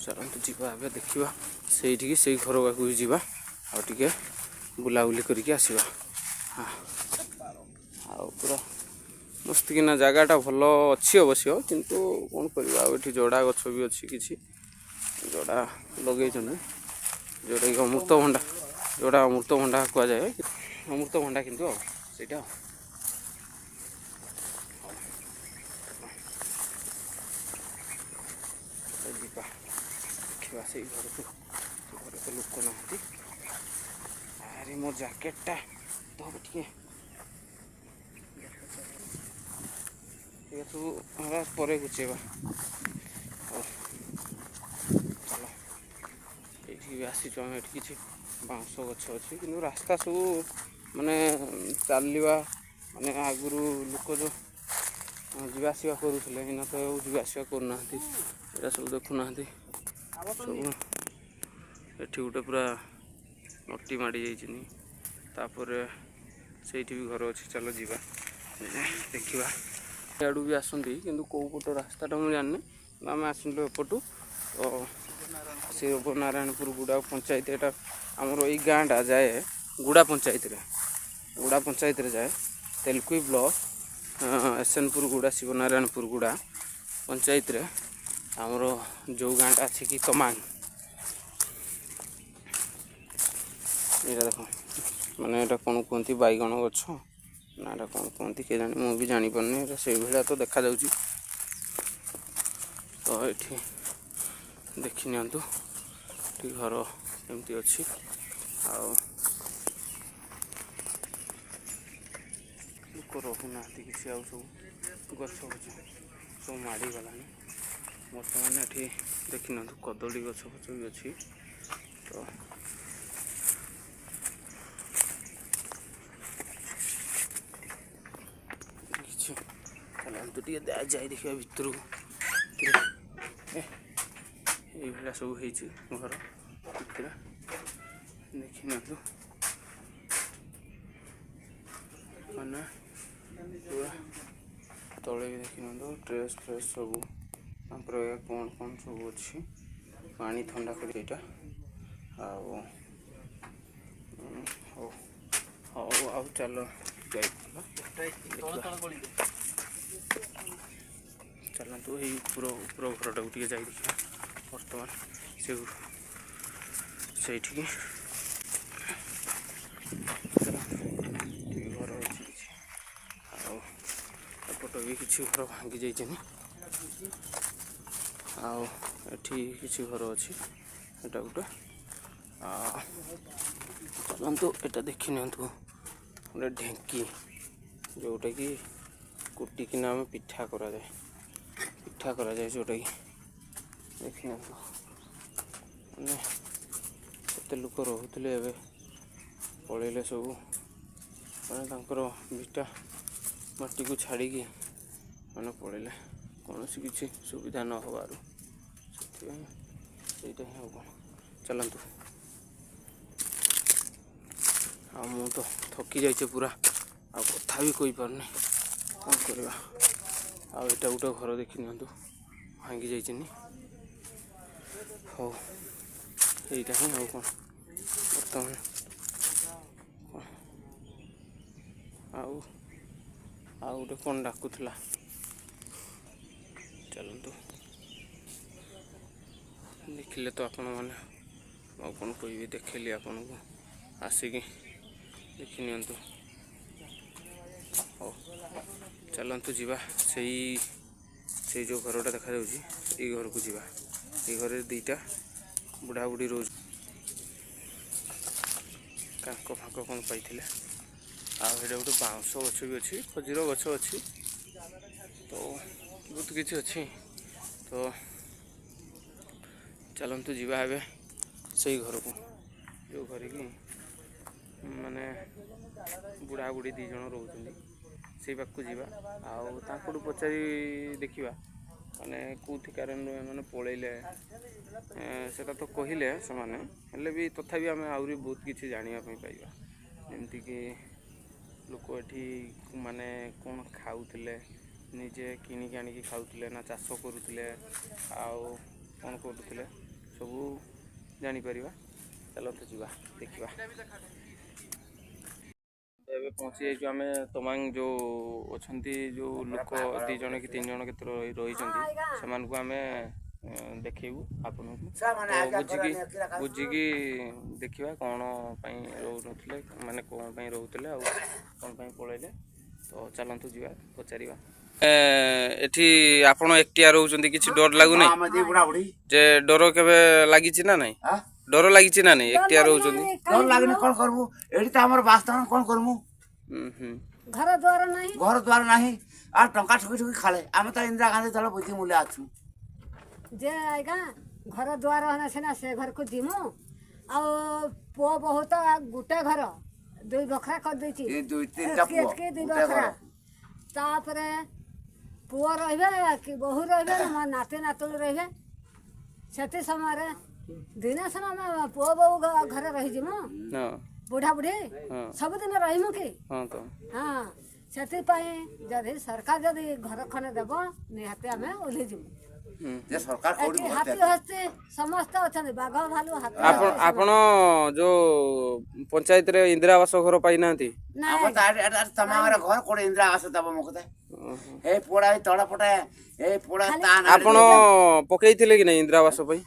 ଚାଲନ୍ତୁ ଯିବା ଏବେ ଦେଖିବା ସେଇଠିକି, ସେଇ ଘର ପାଖକୁ ଯିବା, ଆଉ ଟିକେ ବୁଲାବୁଲି କରିକି ଆସିବା। ଆଉ ପୁରା ମସ୍ତିକିନା ଜାଗାଟା ଭଲ ଅଛି ଅବଶ୍ୟ, କିନ୍ତୁ କ'ଣ କରିବା, ଆଉ ଏଠି ଜଡ଼ା ଗଛ ବି ଅଛି, କିଛି ଜଡ଼ା ଲଗେଇଛନ୍ତି, ଯେଉଁଟାକି ଅମୃତଭଣ୍ଡା, ଯେଉଁଟା ଅମୃତଭଣ୍ଡା କୁହାଯାଏ, ଅମୃତଭଣ୍ଡା କିନ୍ତୁ ଆଉ ସେଇଟା ଯିବା ଦେଖିବା ସେଇ ଘରକୁ। ଘରେ ତ ଲୋକ ନାହାନ୍ତି। ଆରେ ମୋ ଜ୍ୟାକେଟଟା ଧର ଟିକେ ସବୁ ପରେ ଗୁଚେଇବା। ହଉ ଚାଲ, ଏଇଠିକି ବି ଆସିଛୁ ଆମେ। ଏଠି କିଛି ବାଉଁଶ ଗଛ ଅଛି, କିନ୍ତୁ ରାସ୍ତା ସବୁ ମାନେ ଚାଲିବା, ମାନେ ଆଗରୁ ଲୋକ ଯେଉଁ ଯିବା ଆସିବା କରୁଥିଲେ, ଏଇନା ତ ଆଉ ଯିବା ଆସିବା କରୁନାହାନ୍ତି। ଏଇଟା ସବୁ ଦେଖୁନାହାନ୍ତି, ସବୁ ଏଠି ଗୋଟେ ପୁରା ନଟି ମାଡ଼ି ଯାଇଛି। ତାପରେ ସେଇଠି ବି ଘର ଅଛି, ଚାଲ ଯିବା ଦେଖିବା। ଇଆଡ଼ୁ ବି ଆସନ୍ତି, କିନ୍ତୁ କେଉଁ ପଟ ରାସ୍ତାଟା ମୁଁ ଜାଣିନି। ଆମେ ଆସିଲୁ ଏପଟୁ, ତ ସେ ନାରାୟଣପୁର ଗୁଡ଼ା ପଞ୍ଚାୟତ, ଏଇଟା ଆମର ଏଇ ଗାଁଟା ଯାଏ ଗୁଡ଼ା ପଞ୍ଚାୟତରେ ଯାଏ। ତେଲକୁଇ ବ୍ଲକ, ଏସେନପୁର ଗୁଡ଼ା, ଶିବନାରାୟଣପୁର ଗୁଡ଼ା ପଞ୍ଚାୟତରେ ଆମର ଯେଉଁ ଗାଁଟା ଅଛି କି ତମାଙ୍ଗ। ଏଇଟା ଦେଖ, ମାନେ ଏଇଟା କ'ଣ କୁହନ୍ତି, ବାଇଗଣ ଗଛ ନା ଏଇଟା କ'ଣ କୁହନ୍ତି କେଜାଣି, ମୁଁ ବି ଜାଣିପାରୁନି। ଏଇଟା ସେଇଭଳିଆ ତ ଦେଖାଯାଉଛି। ତ ଏଠି ଦେଖି ନିଅନ୍ତୁ, ଏଠି ଘର ଏମିତି ଅଛି। ଆଉ ଲୋକ ରହୁନାହାନ୍ତି କିଛି, ଆଉ ସବୁ ଗଛ ସବୁ ମାଡ଼ିଗଲାଣି। ବର୍ତ୍ତମାନ ଏଠି ଦେଖିନିଅନ୍ତୁ, କଦଳୀ ଗଛ ବି ଅଛି। ତ କିଛି ଚାଲନ୍ତୁ ଟିକେ ଯାଇ ଦେଖିବା ଭିତରକୁ। ଏଇଭଳିଆ ସବୁ ହେଇଛି ଘର ଭିତରେ, ଦେଖିନିଅନ୍ତୁ। ମାନେ ପୁରା ତଳେ ବି ଦେଖିନିଅନ୍ତୁ, ଡ୍ରେସ୍ ଫ୍ରେସ୍ ସବୁ ତାଙ୍କର କ'ଣ ସବୁ ଅଛି। ପାଣି ଥଣ୍ଡା କରି ଏଇଟା। ଆଉ ହଉ ଆଉ ଚାଲ ଯାଇଥିଲା ଚାଲନ୍ତୁ ଏଇ ଉପର ଘରଟାକୁ ଟିକେ ଯାଇ ଦେଖିବା। ବର୍ତ୍ତମାନ ସେଇଠିକି ଘର ଅଛି କିଛି, ଆଉ ଏପଟ ବି କିଛି ଘର ଭାଙ୍ଗି ଯାଇଛନ୍ତି, ଆଉ ଏଠି କିଛି ଘର ଅଛି। ଏଇଟା ଗୋଟେ ଚାଲନ୍ତୁ ଏଇଟା ଦେଖିନିଅନ୍ତୁ, ଗୋଟେ ଢେଙ୍କି, ଯେଉଁଟାକି କୁଟିକିନା ଆମେ ପିଠା କରାଯାଏ, ଯେଉଁଟାକି ଦେଖିନିଅନ୍ତୁ। ମାନେ କେତେ ଲୋକ ରହୁଥିଲେ, ଏବେ ପଳେଇଲେ ସବୁ। ମାନେ ତାଙ୍କର ଭିଟା ମାଟିକୁ ଛାଡ଼ିକି ମାନେ ପଳେଇଲେ, କୌଣସି କିଛି ସୁବିଧା ନ ହେବାରୁ। ସେଥିପାଇଁ ସେଇଟା ହିଁ ହେବ। ଚାଲନ୍ତୁ, ଆଉ ମୁଁ ତ ଥକି ଯାଇଛି ପୁରା, ଆଉ କଥା ବି କହିପାରୁନି, କ'ଣ କରିବା। ଆଉ ଏଇଟା ଗୋଟେ ଘର ଦେଖିନିଅନ୍ତୁ, ଭାଙ୍ଗି ଯାଇଛନ୍ତି। ହଉ ଏଇଟା ହିଁ, ଆଉ କ'ଣ ବର୍ତ୍ତମାନ ଆଉ ଆଉ ଗୋଟେ କ'ଣ ଡାକୁଥିଲା ଚାଲନ୍ତୁ ଦେଖିଲେ ତ ଆପଣମାନେ ଆଉ କ'ଣ କହିବି ଦେଖେଇଲି ଆପଣଙ୍କୁ ଆସିକି ଦେଖି ନିଅନ୍ତୁ। ହଉ ଚାଲନ୍ତୁ ଯିବା ସେଇ ଯେଉଁ ଘରଟା ଦେଖାଯାଉଛି ଏଇ ଘରକୁ ଯିବା। ଏଇ ଘରେ ଦୁଇଟା ବୁଢ଼ାବୁଢ଼ୀ ରହୁଛି କାଙ୍କ ଫାଙ୍କ କ'ଣ ପାଇଥିଲେ। ଆଉ ଏଇଟା ଗୋଟେ ବାଉଁଶ ଗଛ ବି ଅଛି ଖଜିର ଗଛ ଅଛି ତ ବହୁତ କିଛି ଅଛି ତ ଚାଲନ୍ତୁ ଯିବା ଏବେ ସେଇ ଘରକୁ ଯେଉଁ ଘରେ କି ମାନେ ବୁଢ଼ାବୁଢ଼ୀ 2 ଜଣ ରହୁଛନ୍ତି ସେଇ ପାଖକୁ ଯିବା ଆଉ ତାଙ୍କଠୁ ପଚାରି ଦେଖିବା ମାନେ କେଉଁଠି କାରଣରୁ ଏମାନେ ପଳେଇଲେ ସେଟା ତ କହିଲେ ସେମାନେ ହେଲେ ବି ତଥାପି ଆମେ ଆହୁରି ବହୁତ କିଛି ଜାଣିବା ପାଇଁ ପାଇବା ଯେମିତିକି ଲୋକ ଏଠି ମାନେ କ'ଣ ଖାଉଥିଲେ ନିଜେ କିଣିକି ଆଣିକି ଖାଉଥିଲେ ନା ଚାଷ କରୁଥିଲେ ଆଉ କ'ଣ କରୁଥିଲେ ସବୁ ଜାଣିପାରିବା। ଚାଲନ୍ତୁ ଯିବା ଦେଖିବା। ଏବେ ପହଞ୍ଚି ଯାଇଛୁ ଆମେ ତମାଙ୍ଗ ଯେଉଁ ଅଛନ୍ତି ଯେଉଁ ଲୋକ 2 ଜଣ କି 3 ଜଣ କେତେ ରହିଛନ୍ତି ସେମାନଙ୍କୁ ଆମେ ଦେଖେଇବୁ ଆପଣଙ୍କୁ ବୁଝିକି ଦେଖିବା କ'ଣ ପାଇଁ ରହୁନଥିଲେ ମାନେ କ'ଣ ପାଇଁ ରହୁଥିଲେ ଆଉ କ'ଣ ପାଇଁ ପଳେଇଲେ ତ ଚାଲନ୍ତୁ ଯିବା ପଚାରିବା। ଏଠି ଆପଣ ଏକଟିଆ ରହୁଛନ୍ତି କିଛି ଡର ଲାଗୁନି ଯେ ଡର କେବେ ଲାଗିଛି ନା ନାଇଁ ଡର ଲାଗିଛି ନା ନାଇଁ ଏକଟିଆ ରହୁଛନ୍ତି ଡର ଲାଗୁନି କ'ଣ କରିବୁ ଏଠି ତ ଆମର ବାସ୍ତବ କ'ଣ କରିବୁ ଘର ଦ୍ୱାର ନାହିଁ ଆଉ ଟଙ୍କା ଠକି ଖାଲେ ଆମେ ତ ଇନ୍ଦିରା ଗାନ୍ଧୀ ଦଳ ବୁଝି ମୂଲ୍ୟ ଅଛୁ ଯେ ଆଜ୍ଞା ଘର ଦ୍ୱାର ହେଲେ ସିନା ସେ ଘରକୁ ଯିମୁ ଆଉ ପୁଅ ବହୁତ ଗୋଟେ ଘର 2 ବଖରା କରିଦେଇଛି 2 ବଖରା ତାପରେ ପୁଅ ରହିବେ କି ବୋହୂ ରହିବେ ମୋ ନାତି ନାତୁଣୀ ରହିବେ ସେଠି ସମୟରେ ଦିନେ ସିନା ଆମେ ପୁଅ ବୋହୂ ଘରେ ରହିଯିମୁ ବୁଢ଼ାବୁଢ଼ୀ ସବୁଦିନ ରହିମୁ କି ହଁ ସେଥିପାଇଁ ଯଦି ସରକାର ଯଦି ଘର ଖଣ୍ଡେ ଦେବ ନିହାତି ଆମେ ଓହ୍ଲେଇଯିବୁ। ହାତୀ ହସ୍ତି ସମସ୍ତେ ଅଛନ୍ତି ବାଘ ଭାଲୁ ହାତୀ ଆପଣ ଯୋଉ ପଞ୍ଚାୟତରେ ଇନ୍ଦିରା ଆବାସ ଘର ପାଇନାହାନ୍ତି ଆପଣ ପକେଇଥିଲେ କି ନାଇଁ ଇନ୍ଦିରା ଆବାସ ପାଇଁ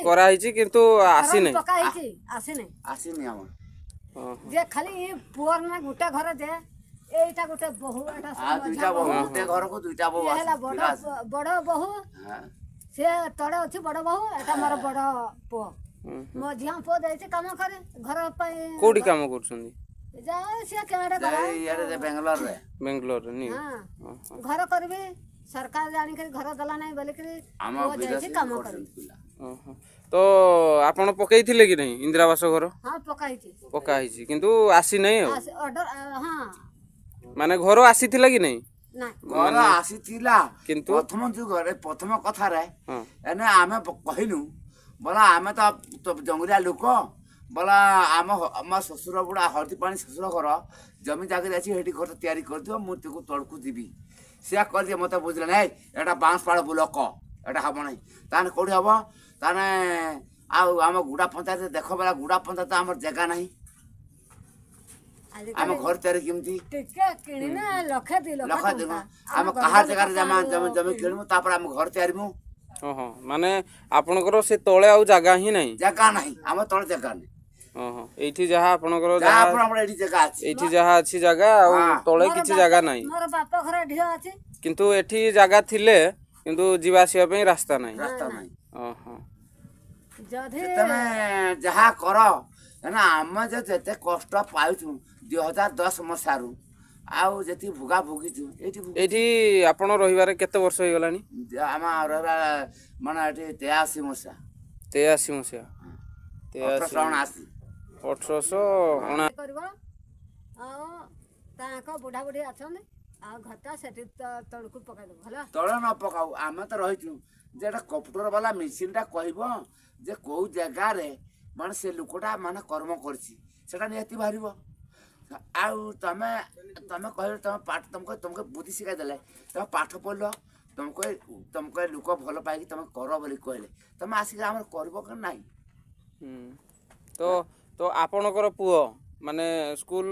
କରାହେଇଛି କିନ୍ତୁ ଆସିନାହିଁ ଯେ ଖାଲି ପୁଅର ନା ଗୋଟେ ଘର ଯେ এইটা গোটে বহু এটা ঘরকু 2টা বউ হেলা বড় বহু সে তড়ে ଅଛି বড় বহু এটা মোর বড় পুଅ ମୋ ଝିଅ ପୁଅ ଦେଇଛି କାମ କରେ ଘର ପାଇଁ କୋଉଠି କାମ କରୁଛନ୍ତି ଯାଏ ସେ କେଡେ ବେଙ୍ଗଲୋରରେ ନି ଘର କରିବି ସରକାର ଜାଣିକରି ଘର ଦେଲା ନାହିଁ ବୋଲିକରି ପୁଅ ଯାଇଛି କାମ କରିବି ତ ଆପଣ ପକେଇଥିଲେ କି ନାହିଁ ଇନ୍ଦିରା ଆବାସ ଘର ହଁ ପକା ହେଇଛି କିନ୍ତୁ ଆସି ନାହିଁ ଆଉ ଅର୍ଡର ହଁ ମାନେ ଘର ଆସିଥିଲା କି ନାହିଁ ଘର ଆସିଥିଲା କିନ୍ତୁ ପ୍ରଥମ କଥାରେ ଏନେ ଆମେ କହିଲୁ ବୋଲା ଆମେ ତ ଜଙ୍ଗଲିଆ ଲୋକ ବୋଲା ଆମ ଶ୍ୱଶୁର ବୁଢ଼ା ହଳଦୀ ପାଣି ଶ୍ୱଶୁର ଘର ଜମି ଜାଗିରି ଅଛି ସେଠି ଘର ତିଆରି କରିଦିଅ ମୁଁ ତାକୁ ତଳକୁ ଯିବି ସେଆ କରିଦିଏ ମୋତେ ବୁଝିଲେ ନାଇଁ ଏଇଟା ବାଉଁଶପାଳ ବ୍ଲକ ଏଇଟା ହେବ ନାହିଁ ତାହେଲେ କେଉଁଠି ହେବ ତାହେଲେ ଆଉ ଆମ ଗୁଡ଼ା ପଞ୍ଚାୟତ ଦେଖ ବୋଲା ଗୁଡ଼ା ପଞ୍ଚାୟତ ଆମର ଜାଗା ନାହିଁ ଆମ ଘର ତିଆରି କେମିତି ଆମେ କାହା ଜାଗାରେ ଜମି କିଣିବୁ ତାପରେ ଆମେ ଘର ତିଆରିବୁ ମାନେ ଆପଣଙ୍କର ସେ ତଳେ ଆଉ ଜାଗା ହିଁ ନାହିଁ ଆମ ତଳେ ଜାଗା ନାହିଁ ଏଇଠି ଯାହା ଆପଣଙ୍କର ଏଇଠି ଯାହା ଅଛି ଜାଗା ଆଉ ତଳେ କିଛି ଜାଗା ନାହିଁ କିନ୍ତୁ ଏଠି ଜାଗା ଥିଲେ କିନ୍ତୁ ଯିବା ଆସିବା ପାଇଁ ରାସ୍ତା ନାହିଁ ତମେ ଯାହା କର ଆମେ ଯେତେ କଷ୍ଟ ପାଉଛୁ 2010 ମସିହାରୁ ଆଉ ଯେତିକି ଭୋଗା ଭୋଗିଛୁ ଏଇଠି ଆପଣ ରହିବାରେ କେତେ ବର୍ଷ ହେଇଗଲାଣି ଆମ ରହିବା ମାନେ ଏଠି 83 ମସିହା 1879 କରିବ ଆଉ ତାଙ୍କ ବୁଢ଼ାବୁଢ଼ୀ ଅଛନ୍ତି ଆଉ ଘରଟା ସେଠି ତଳକୁ ପକାଇଦେବୁ ହେଲା ତଳେ ନ ପକାଉ ଆମେ ତ ରହିଛୁ ଯେ ଏଟା କମ୍ପ୍ୟୁଟର ବାଲା ମେସିନ୍ଟା କହିବ ଯେ କେଉଁ ଜାଗାରେ ମାନେ ସେ ଲୋକଟା ମାନେ କର୍ମ କରିଛି ସେଟା ନିହାତି ବାହାରିବ ଆଉ ତମେ କହିଲେ ତମକୁ ବୁଦ୍ଧି ଶିଖାଇ ଦେଲେ ତମେ ପାଠ ପଢ଼ିଲ ତମକୁ ଲୋକ ଭଲ ପାଇକି ତମେ କର ବୋଲି କହିଲେ ତମେ ଆସିକି ଆମର କରିବ କି ନାହିଁ ତ ଆପଣଙ୍କର ପୁଅ ମାନେ ସ୍କୁଲ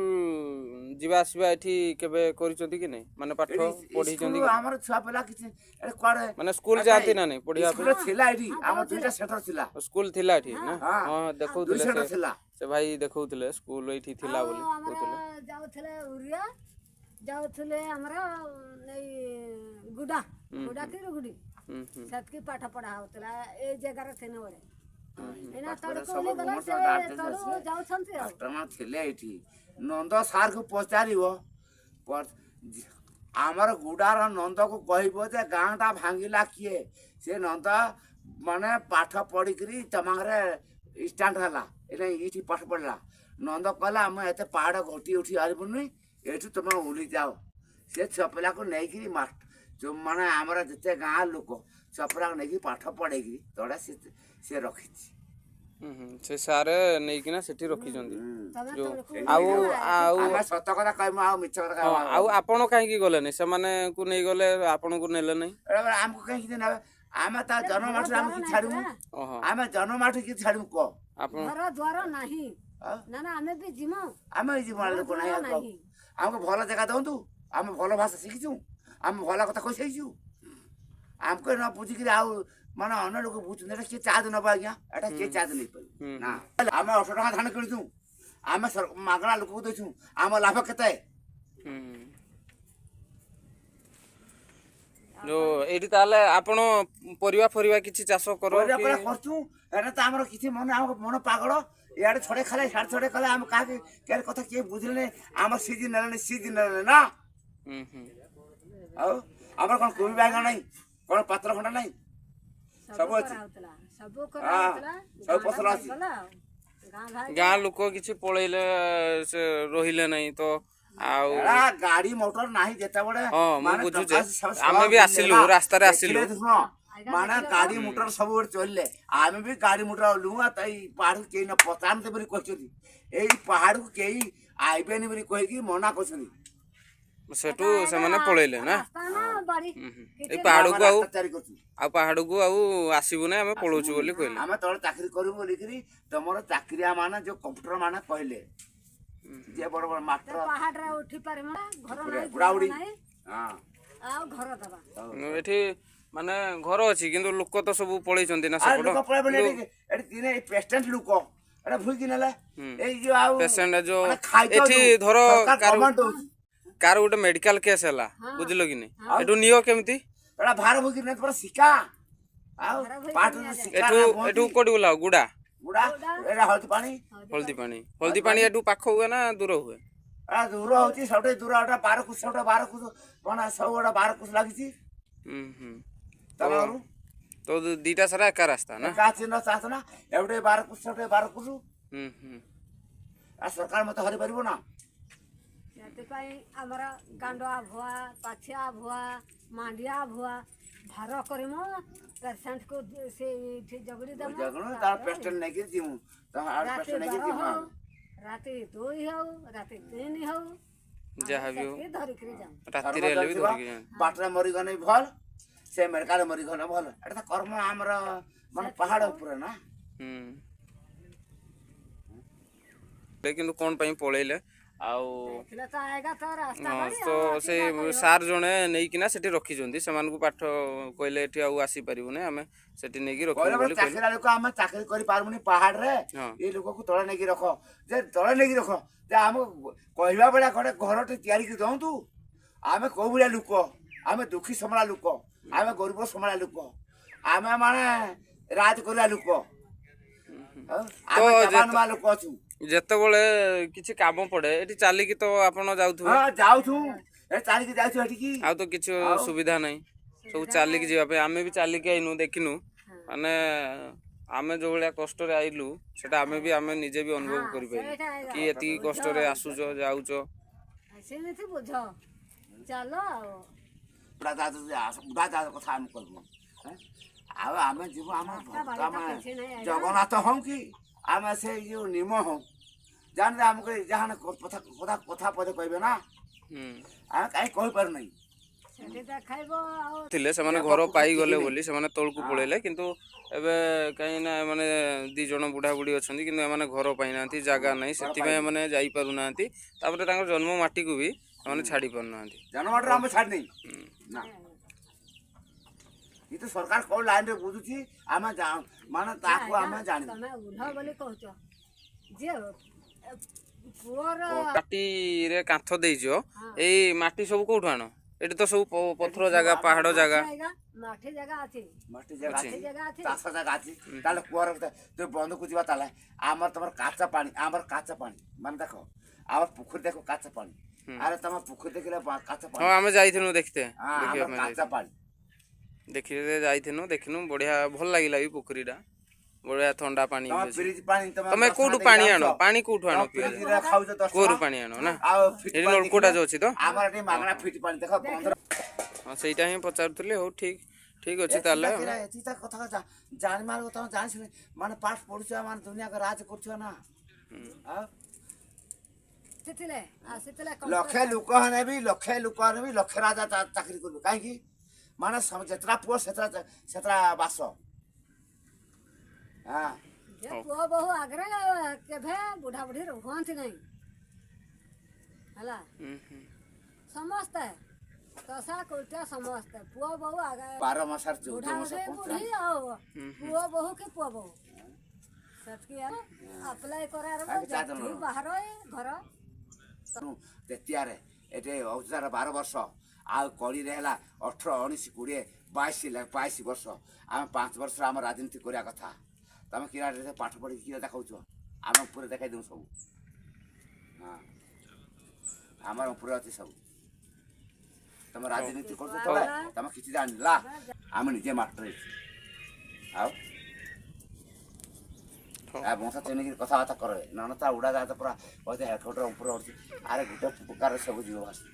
ଯିବା ଆସିବା ଏଠି କେବେ କରିଛନ୍ତି କି ନାହିଁ ମାନେ ପାଠ ପଢିଛନ୍ତି ସ୍କୁଲ ଆମର ଛୁଆ ପିଲା କିଛି ଏଠି କୁଆଡେ ମାନେ ସ୍କୁଲ ଯାଆନ୍ତି ନା ନାହିଁ ପଢିବା ସ୍କୁଲ ଥିଲା ଏଠି ଆମର 2ଟା ସେଣ୍ଟର ଥିଲା ସ୍କୁଲ ଥିଲା ଏଠି ନା ହଁ ଦେଖଉଥିଲେ 2 ସେଣ୍ଟର ଥିଲା ସେ ଭାଇ ଦେଖଉଥିଲେ ସ୍କୁଲ ଏଇଠି ଥିଲା ବୋଲି ଆମର ଯାଉଥିଲେ ଉରିଆ ଯାଉଥିଲେ ଆମର ଏଇ ଗୁଡା କି ରୁଗୁଡି ସେତିକି ପାଠ ପଢା ହଉଥିଲା ଏଇ ଜାଗାରେ ଥିନେ ବେଳେ ଏଇନା ତଳକୁ ଓହ୍ଲେଇଗଲା ସେ ତଳୁ ଯାଉଛନ୍ତି ଆଉ ମାଷ୍ଟରମାନେ ଥିଲେ ଏଠି ନନ୍ଦ ସାର୍କୁ ପଚାରିବ ଆମର ଗୁଡାର ନନ୍ଦକୁ କହିବ ଯେ ଗାଁଟା ଭାଙ୍ଗିଲା କିଏ ସେ ନନ୍ଦ ମାନେ ପାଠ ପଢିକିରି ତମାଙ୍ଗରେ ଷ୍ଟାଣ୍ଡ ହେଲା ଏଇଟା ଏଇଠି ପାଠ ପଢିଲା ନନ୍ଦ କହିଲା ଆମେ ଏତେ ପାହାଡ଼ ଘଟି ଉଠି ପାରିବୁନି ଏଠୁ ତମେ ଓହ୍ଲି ଯାଅ ସେ ଛୁଆ ପିଲାକୁ ନେଇକିରି ମାନେ ଆମର ଯେତେ ଗାଁ ଲୋକ ଛୁଆ ପିଲାକୁ ନେଇକି ପାଠ ପଢେଇକିରି ତଳେ ସେ ରଖିଛି ସେ ସାର୍ ନେଇକିନା ସେଠି ରଖିଛନ୍ତି ଆଉ ଆମେ ସତ କଥା କହିବୁ ଆଉ ମିଛ କଥା କହିବୁ ଆଉ ଆପଣ କାହିଁକି ଗଲେନି ସେମାନଙ୍କୁ ନେଇଗଲେ ଆପଣଙ୍କୁ ନେଲେ ନାହିଁ ଆମକୁ କାହିଁକି ନେବେ ଆମେ ତା ଜନ୍ମମାଠରୁ ଆମେ କିଛି ଛାଡ଼ିବୁ ଆମେ ଜନ୍ମମାଠୁ କିଛି ଛାଡ଼ିବୁ କହ ଘର ଦ୍ୱାର ନାହିଁ ନା ନା ଆମେ ବି ଯିମୁ ଆମେ ଯିବୁ ଲୋକ ନାହିଁ ଆମକୁ ଭଲ ଜାଗା ଦିଅନ୍ତୁ ଆମେ ଭଲ ଭାଷା ଶିଖିଛୁ ଆମେ ଭଲ କଥା କହି ଶିଖିଛୁ ଆମକୁ ନ ବୁଝିକିରି ଆଉ ମାନେ ଅନ୍ୟ ଲୋକ ବୁଝୁଛନ୍ତି ଏଇଟା କିଏ ଚାର୍ଜ ନେବ ଆଜ୍ଞା ଏଇଟା କିଏ ଚାର୍ଜ ନେଇପାରିବ ନା ଆମେ 8 ଟଙ୍କା ଧାନ କିଣୁଛୁ ଆମେ ମାଗଣା ଲୋକକୁ ଦେଉଛୁ ଆମ ଲାଭ କେତେ ଯୋଉ ଏଇଠି ତାହେଲେ ଆପଣ ପରିବା କିଛି ଚାଷ କରୁଛୁ ଏଇଟା ତ ଆମର କିଛି ମନ ପାଗଳ ଇଆଡେ ଛଡେ ଖାଲେ ସିଆଡେ ଛଡେ ଖାଲେ ଆମେ କାହାକି କେର କଥା କିଏ ବୁଝିଲେ ଆମର ସିଜିନ୍ ନେଲେନି ସିଜିନ୍ ନେଲେ ନା ଆଉ ଆମର କଣ କୋବି ବାଇଗଣ ନାହିଁ କଣ ପାତ୍ର ଖଣ୍ଡା ନାହିଁ ସବୁ ଅଛି ସବୁ ଫସଲ ଅଛି ଗାଁ ଲୋକ କିଛି ପଳେଇଲେ ସେ ରହିଲେ ନାହିଁ ତ ଆଉ ଗାଡି ମୋଟର ନାହିଁ ଯେତେବେଳେ ହଁ ମୁଁ ବୁଝୁଛେ ଆମେ ବି ଆସିଲୁ ରାସ୍ତାରେ ଆସିଲୁ ମାନେ ଗାଡି ମୋଟର ସବୁବେଳେ ଚଳିଲେ ଆମେ ବି ଗାଡି ମୋଟର ଲୁଆ ଏଇ ପାହାଡକୁ କେହି ନା ପଚାରନ୍ତି ବୋଲି କହିଛନ୍ତି ଏଇ ପାହାଡକୁ କେହି ଆଇବେନି ବୋଲି କହିକି ମନା କରୁଛନ୍ତି ସେଠୁ ସେମାନେ ପଳେଇଲେ ନା ଏଇ ପାହାଡକୁ ଆଉ ପାହାଡକୁ ଆଉ ଆସିବୁ ନା ଆମେ ପଳଉଛୁ ବୋଲି କହିଲେ ଆମେ ତଳେ ଚାକିରି କରିବୁ ବୋଲିକିରି ତମର ଚାକିରିଆ ମାନେ ଯୋଉ କମ୍ପ୍ୟୁଟର ମାନେ କହିଲେ ଯେ ବଡ ବଡ ମାଷ୍ଟର ପାହାଡରେ ଉଠି ପାରିବ ଘର ନାହିଁ ଆଉ ଘର ଦବା ଏଠି ମାନେ ଘର ଅଛି କିନ୍ତୁ ଲୋକ ତ ସବୁ ପଳେଇଛନ୍ତି ନା ଲୋକ ପଳେଇବେ ଏଠି ଦିନେ ପେସେଣ୍ଟ ଲୋକ ଏଟା ଭୁଇକି ନେଲେ ଏଇ ଯୋଉ ଆଉ ପେସେଣ୍ଟ ଯୋଉ ଏଠି ଧର କାର ଗୋଟେ ମେଡିକାଲ କେସ୍ ହେଲା ବୁଝିଲ କି ନାଇଁ ଏଠୁ ନିଅ କେମିତି ଏଟା ଭାର ଭୁଇକି ନେ ପୁରା ଶିକା ଆଉ ପାଟ ଏଠୁ କୋଉଠି ବୁଲାଅ ଗୁଡା ଏଟା ହଳଦୀ ପାଣି ଏଠୁ ପାଖ ହୁଏ ନା ଦୂର ହୁଏ ଦୂର ହଉଛି ସବୁଠୁ ଦୂର ଏଟା 12 କୁଶ ସବୁଠୁ 12 କୁଶ କଣ ସବୁ ଏଟା 12 କୁଶ ଲାଗିଛି ତ ଦିଟା ସାରା ଏକା ରାସ୍ତା ନା ନା ଏവിടെ 12 କୁଶ ସବୁଠୁ 12 କୁଶ ସରକାର ମତେ ହରି ପାରିବ ନା ସେଥିପାଇଁ ଆମର ଗାଣ୍ଡୁଆ ଭୁଆ ପାଛିଆ ଭୁଆ ମାଣ୍ଡିଆ ଭୁଆ ଭାର କରିମୁ ପେସେଣ୍ଟକୁ ସେ ଜଗଡ଼ି ଦେବୁ ପେସେଣ୍ଟ ନେଇକି ଯିମୁ ରାତି 2 ହଉ ରାତି 3 ହଉ ଯାହା ବି ହଉ ଧରିକିରି ଯାଉ ରାତିରେ ହେଲେ ବି ଧରିକି ଯାଆନ୍ତି ବାଟରେ ମରିଗଲେ ଭଲ ସେ ମେଡିକାଲ ମରିଗଲେ ଭଲ ଏଟା ତ କର୍ମ ଆମର ମାନେ ପାହାଡ ଉପରେ ନା କିନ୍ତୁ କଣ ପାଇଁ ପଳେଇଲେ ଆଉ ତ ସେ ସାର୍ ଜଣେ ନେଇକିନା ସେଠି ରଖିଛନ୍ତି ସେମାନଙ୍କୁ ପାଠ କହିଲେ ଏଠି ଆଉ ଆସିପାରିବୁନି ଆମେ ସେଠି ନେଇକି ରଖିବୁ ବୋଲି ଚାକିରି ଲୋକ ଆମେ ଚାକିରି କରିପାରିବୁନି ପାହାଡରେ ଏଇ ଲୋକକୁ ତଳେ ନେଇକି ରଖ ଯେ ତଳେ ନେଇକି ରଖ ଯେ ଆମକୁ କହିବା ବେଳେ ଗୋଟେ ଘରଟେ ତିଆରି କରି ଦିଅନ୍ତୁ ଆମେ କୋଉ ଭଳିଆ ଲୋକ ଆମେ ଦୁଃଖୀ ସମ୍ଭଳା ଲୋକ ଆମେ ଗରିବ ସମ୍ଭଳା ଲୋକ ଆମେ ମାନେ ରାଜ କରିବା ଲୋକ ଲୋକ ଅଛୁ ଯେତେବେଳେ କିଛି କାମ ପଡେ ଏଠି ଚାଲିକି ତ ଆପଣ ଯାଉଥିବେ ଯାଉଛୁ ଚାଲିକି ଯାଉଛୁ ଏଠିକି ଆଉ ତ କିଛି ସୁବିଧା ନାହିଁ ସବୁ ଚାଲିକି ଯିବା ପାଇଁ ଆମେ ବି ଚାଲିକି ଆଇନୁ ଦେଖିନୁ ମାନେ ଆମେ ଯୋଉ ଭଳିଆ କଷ୍ଟରେ ଆଇଲୁ ସେଟା ଆମେ ନିଜେ ବି ଅନୁଭବ କରିପାରିଲୁ କି ଏତିକି କଷ୍ଟରେ ଆସୁଛ ଯାଉଛ ସେମିତି ବୁଝ ଚାଲ କଥା ଆମେ କହିବୁ ଆଉ ଆମେ ଯିବୁ ଆମେ ଜଗନ୍ନାଥ ହଉ କି ଆମେ ସେ ଯୋଉ ନିମ ହଉ ଜାଣିଲେ ଆମକୁ ଯାହା କଥା ପଦେ କହିବେ ନା ଆମେ କାହିଁ କହିପାରୁନାହିଁ ଥିଲେ ସେମାନେ ଘର ପାଇଗଲେ ବୋଲି ସେମାନେ ତଳକୁ ପଳେଇଲେ କିନ୍ତୁ ଏବେ କାହିଁକି ନା ଏମାନେ 2 ଜଣ ବୁଢ଼ାବୁଢ଼ୀ ଅଛନ୍ତି କିନ୍ତୁ ଏମାନେ ଘର ପାଇନାହାନ୍ତି, ଜାଗା ନାହିଁ, ସେଥିପାଇଁ ଏମାନେ ଯାଇପାରୁନାହାନ୍ତି। ତାପରେ ତାଙ୍କର ଜନ୍ମ ମାଟିକୁ ବି ଏମାନେ ଛାଡ଼ି ପାରୁନାହାନ୍ତି। ଜନମାଟରେ ଆମେ ଛାଡ଼ି ନେଇ ନା କିନ୍ତୁ ସରକାର କୋଉ ଲାଇନରେ ବୁଝୁଛି ଆମେ ମାନେ ତାକୁ ଆମେ ଜାଣିବୁ। ତମେ ଉଲ୍ହ ବୋଲି କହୁଛ ଯେ ପୁଅର ମାଟିରେ କାନ୍ଥ ଦେଇଛ, ଏଇ ମାଟି ସବୁ କୋଉଠୁ ଆଣ? ଏଠି ତ ସବୁ ପଥର ଜାଗା, ପାହାଡ଼ ଜାଗା। ମାଟି ଜାଗା ଅଛି, ମାଟି ଜାଗା ଅଛି, ଜାଗା ଅଛି। ଚାଷ ଜାଗା ଅଛି। ତାହେଲେ କୁଅର ଯୋଉ ବନ୍ଧକୁ ଯିବା ତାହେଲେ ଆମର ତମର କାଚା ପାଣି, ଆମର କାଚା ପାଣି ମାନେ ଦେଖ ଆମର ପୋଖରୀ ଦେଖ କାଚା ପାଣି। ଆରେ ତମ ପୋଖରୀ ଦେଖିଲେ କାଚା ପାଣି। ହଁ ଆମେ ଯାଇଥିଲୁ ଦେଖିତେ, ଆମର କାଚା ପାଣି। ଦେଖିତେ ଯାଇଥିଲୁ, ଦେଖିନୁ, ବଢ଼ିଆ ଭଲ ଲାଗିଲା ବି ପୋଖରୀଟା, ବଢ଼ିଆ ଥଣ୍ଡା ପାଣି ବି ଅଛି। ଫ୍ରିଜ ପାଣି ତମେ କୋଉଠୁ ପାଣି ଆଣ? ପାଣି କୋଉଠୁ ଆଣ? ଫ୍ରିଜରେ ଖାଉଛ 10 କୂଅରୁ ଟଙ୍କା। ପାଣି ଆଣ ନା? ଆଉ ଫିଟ୍ ଏଠି ପାଣି ନଳକୂଅଟା ଦେଖିଲେ ଯୋଉ ଅଛି ତ? ଆମର ଏଠି ମାଗଣା ଫିଟ୍ ପାଣି ଦେଖ 15। ହଁ ସେଇଟା ହିଁ ପଚାରୁଥିଲି। ହଉ ଠିକ୍ ଅଛି ତାହେଲେ। ଏଠି କଥା ଜାଣିବାର ତମେ ଜାଣିଛୁ ମାନେ ପାଠ ପଢୁଛ ମାନେ ଦୁନିଆକୁ ରାଜ କରୁଛ ନା। ଆସିଥିଲେ ଲକ୍ଷେ ଲୋକ ହେଲେ ବି ଲକ୍ଷେ ରାଜା ଚାକିରି କଲୁ କାହିଁକି ମାନେ ଯେତେଟା ପୁଅ ସେତେଟା ବାସ। ପୁଅ ବୋହୁ ଆଗରେ କେବେ ବୁଢା ବୁଢୀ ହୁଅନ୍ତି ନାହିଁ ହେଲା। ସମସ୍ତେ ଦଶା କୋଟିଆ ସମସ୍ତେ ପୁଅ ବୋହୁ ଆଗରେ 12 ମାସରେ 14 ବୁଢା ମାସ ବୁଢୀ ଆଉ ପୁଅ ବୋହୁ କି ପୁଅ ବୋହୁ ସେତିକି ଆପ୍ଲାଏ କରାର ବାହାର ଘର ତେତିଆରେ ଏଠି ଅବସ୍ଥାରେ 12 ବର୍ଷ ଆଉ କଳିରେ ହେଲା 18, 19, 20, 22 ବର୍ଷ। ଆମେ 5 ବର୍ଷରେ ଆମ ରାଜନୀତି କରିବା କଥା। ତମେ କିରା ପାଠ ପଢିକି କିଏ ଦେଖାଉଛ? ଆମେ ଉପରେ ଦେଖାଇ ଦେଉ ସବୁ। ହଁ ଆମର ଉପରେ ଅଛି ସବୁ। ତମେ ରାଜନୀତି କରୁଛ ତମେ କିଛି ଜାଣିଲା ଆମେ ନିଜେ ମାଷ୍ଟର ହେଇଛୁ। ଆଉ ବଂଶ ଚିହ୍ନିକି କଥାବାର୍ତ୍ତା କରେ ନହେଲେ ତା ଉଡ଼ା ଯାତ ପୁରା ହେଡ଼କ୍ୱାର୍ଟର ଉପରେ ଅଛି। ଆରେ ଗୋଟେ ପ୍ରକାରରେ ସବୁ ଯିବ ଭାସି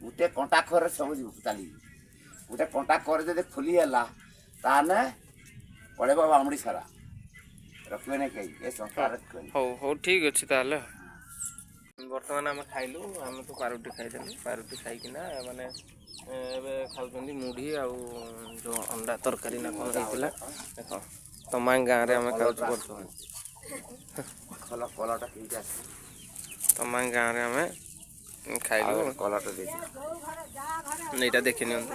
ଗୋଟେ କଣ୍ଟା ଖରରେ ସବୁ ଯିବ ଚାଲିକି। ଗୋଟେ କଣ୍ଟା ଖରେ ଯଦି ଖୋଲି ହେଲା ତାହେଲେ ପଳେଇବ ବାମୁଡ଼ି ସାରା ରଖିବେ ନାହିଁ କେହି ଏ ସଂସାର ରଖିବେନି। ହଉ ଠିକ୍ ଅଛି ତାହେଲେ। ବର୍ତ୍ତମାନ ଆମେ ଖାଇଲୁ, ଆମେ ତ ପାରୁଟି ଖାଇଦେଲୁ। ପାରୁଟି ଖାଇକିନା ମାନେ ଏବେ ଖାଉଛନ୍ତି ମୁଢ଼ି ଆଉ ଯେଉଁ ଅଣ୍ଡା ତରକାରୀ ନା କ'ଣ ହେଇଥିଲା। ଦେଖ ତମାଂ ଗାଁରେ ଆମେ ଖାଉଛୁ ବର୍ତ୍ତମାନ। କଲରଟା କେମିତି ଆସିବ? ତମାଂ ଗାଁରେ ଆମେ ଖାଇଲୁ। କଲରଟା ଦେଇଛି ଏଇଟା ଦେଖିନିଅନ୍ତୁ,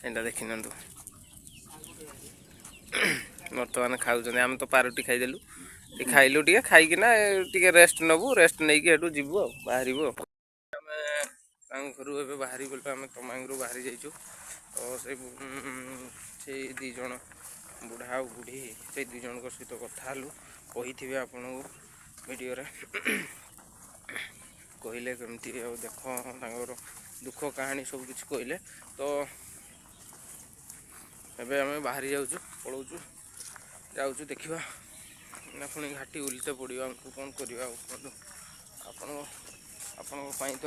ଏଇଟା ଦେଖିନିଅନ୍ତୁ। ବର୍ତ୍ତମାନ ଖାଉଛନ୍ତି, ଆମେ ତ ପାରୁଟି ଖାଇଦେଲୁ। ଖାଇଲୁ ଟିକେ, ଖାଇକିନା ଟିକେ ରେଷ୍ଟ ନେବୁ, ରେଷ୍ଟ ନେଇକି ଏଠୁ ଯିବୁ ଆଉ ବାହାରିବୁ ଆଉ। ଆମେ ତାଙ୍କ ଘରୁ ଏବେ ବାହାରି ଗଲୁ, ଆମେ ତମାଙ୍ଗରୁ ବାହାରି ଯାଇଛୁ। ତ ସେଇ 2 ଜଣ ବୁଢ଼ା ଆଉ ବୁଢ଼ୀ ସେଇ 2 ଜଣଙ୍କ ସହିତ କଥା ହେଲୁ। କହିଥିବେ ଆପଣଙ୍କୁ ଭିଡ଼ିଓରେ କହିଲେ କେମିତି ଆଉ ଦେଖ ତାଙ୍କର ଦୁଃଖ କାହାଣୀ ସବୁ କିଛି କହିଲେ। ତ ଏବେ ଆମେ ବାହାରି ଯାଉଛୁ ଦେଖିବା ନା ପୁଣି ଘାଟି ଉଲଟେ ପଡ଼ିବ ଆମକୁ, କ'ଣ କରିବା ଆଉ କୁହନ୍ତୁ। ଆପଣଙ୍କ ପାଇଁ ତ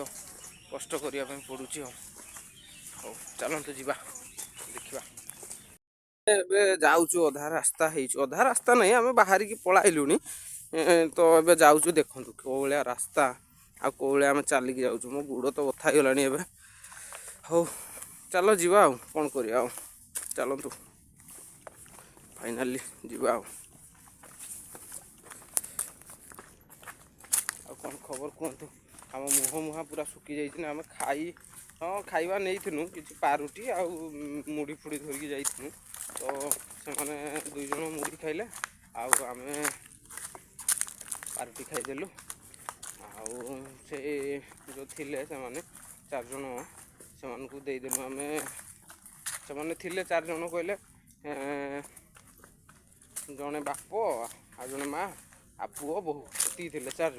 କଷ୍ଟ କରିବା ପାଇଁ ପଡ଼ୁଛି ଆଉ। ହଉ ଚାଲନ୍ତୁ ଯିବା ଦେଖିବା। ଏବେ ଯାଉଛୁ, ଅଧା ରାସ୍ତା ହେଇଛୁ, ଅଧା ରାସ୍ତା ନାହିଁ ଆମେ ବାହାରିକି ପଳାଇଲୁଣି। ତ ଏବେ ଯାଉଛୁ, ଦେଖନ୍ତୁ କେଉଁ ଭଳିଆ ରାସ୍ତା ଆଉ କେଉଁ ଭଳିଆ ଆମେ ଚାଲିକି ଯାଉଛୁ। ମୋ ଗୋଡ଼ ତ ବଥା ହେଇଗଲାଣି ଏବେ। ହଉ ଚାଲ ଯିବା ଆଉ କ'ଣ କରିବା ଆଉ। ଚାଲନ୍ତୁ ଫାଇନାଲି ଯିବା ଆଉ କ'ଣ ଖବର କୁହନ୍ତୁ। ଆମ ମୁହଁ ପୁରା ଶୁଖି ଯାଇଛି ନା। ଆମେ ଖାଇବା ନେଇଥିଲୁ କିଛି ପାରୁଟି ଆଉ ମୁଢ଼ି ଫୁଡ଼ି ଧରିକି ଯାଇଥିଲୁ। ତ ସେମାନେ 2 ଜଣ ମୁଢ଼ି ଖାଇଲେ ଆଉ ଆମେ ପାରୁଟି ଖାଇଦେଲୁ। ଆଉ ସେ ଯେଉଁ ଥିଲେ ସେମାନେ 4 ଜଣ ସେମାନଙ୍କୁ ଦେଇଦେଲୁ ଆମେ। ସେମାନେ ଥିଲେ 4 ଜଣ କହିଲେ, ଜଣେ ବାପ ଆଉ ଜଣେ ମା ଆଉ ପୁଅ ବୋହୂ ଏତିକି ଥିଲେ। 4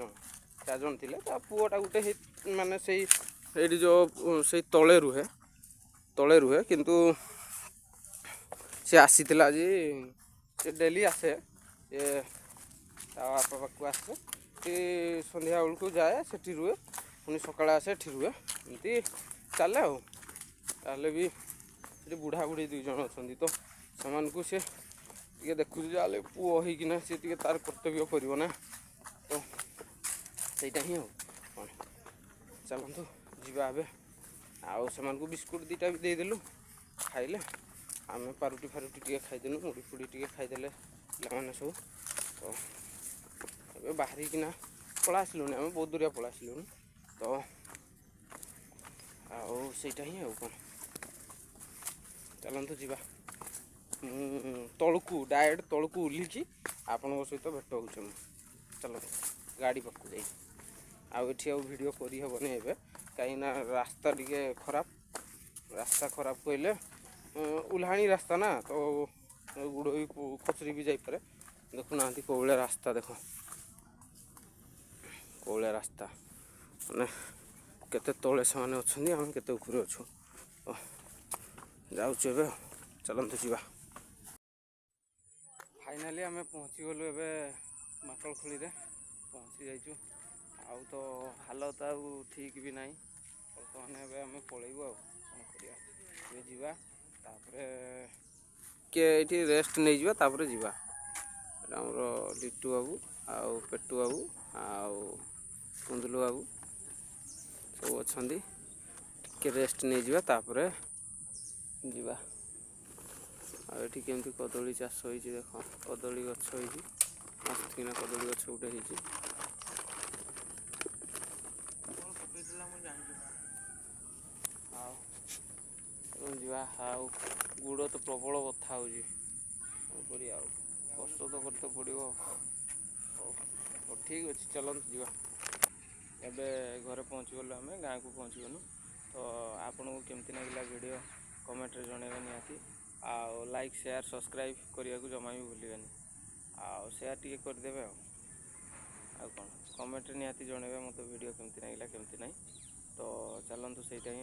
ଜଣ ଥିଲେ। ତା ପୁଅଟା ଗୋଟେ ମାନେ ସେଇଠି ଯେଉଁ ସେଇ ତଳେ ରୁହେ କିନ୍ତୁ ସେ ଆସିଥିଲା ଆଜି। ସେ ଡେଲି ଆସେ, ସେ ତା ବାପା ପାଖକୁ ଆସେ, ସେଠି ସନ୍ଧ୍ୟା ବେଳକୁ ଯାଏ, ସେଠି ରୁହେ, ପୁଣି ସକାଳେ ଆସେ, ଏଠି ରୁହେ, ଏମିତି ଚାଲେ ଆଉ। ତାହେଲେ ବି ସେଠି ବୁଢ଼ାବୁଢ଼ୀ 2 ଜଣ ଅଛନ୍ତି। ତ ସେମାନଙ୍କୁ ସେ ଟିକେ ଦେଖୁଛି, ଯାହେଲେ ପୁଅ ହେଇକିନା ସେ ଟିକେ ତାର କର୍ତ୍ତବ୍ୟ କରିବ ନା। ତ ସେଇଟା ହିଁ ଆଉ କ'ଣ। ଚାଲନ୍ତୁ ଯିବା ଏବେ। ଆଉ ସେମାନଙ୍କୁ ବିସ୍କୁଟ୍ 2ଟା ବି ଦେଇଦେଲୁ, ଖାଇଲେ। आमे पारुटी फारुटी टे खाईदेलु मुड़ी फुड़ी टे खाईदेले पिलाने सब तो ए बाहरी किना पला आसलुनि आम बहुत दूरिया पला आसलुनि तो आईटा ही आउ कौन चलतु जा तलू डायरेक्ट तलू ओह्लिकी आपण सहित भेट हो चलो गाड़ी पाक जा आठी वीडियो करहबनी ए कहीं रास्ता टे खराब रास्ता खराब कहले उल्हाणी रास्ता ना तो गुड़ भी खसरी भी जापे देखुना कौलिया रास्ता देख कौलिया रास्ता मैंने केते तले से मैंने अच्छे आम केते ऊपर अच्छु जाऊँ ए चलतु जा फाइनाली आम पहुँची गलु ए माकड़ खोली पहुँची जाइचु आउ तो हालत आउ ठीक भी नहीं बर्तमान आम पलैबू आ कौन करा किए ये रेस्ट नहीं जावा तापर जीवा आमर लिट्टू बाबू आउ पेटू बाबू आउ कुंदलू बाबू सब अच्छा टे रेस्ट नहीं जावा तापर जीवा आठी केमती कदली चाष हो देख कदली गछ हो मस्त किना कदली गछ गोटे जा गुड़ तो प्रबल बथा हो कष्ट तो करते पड़ो ठीक अच्छे चलते जा एवं घरे पहुँची गलु आम गाँव को पहुँची गलु तो आपन को केमती लगे वीडियो कमेंट जनइबे निहाती आउ लाइक शेयर सब्सक्राइब करने को जमा भी भूलिबेनि आउ शेयर टी करदेवे आउ कौन कमेंट निहाती जनइबे मत वीडियो केमती लगे केमती नहीं तो चलतु से ही रही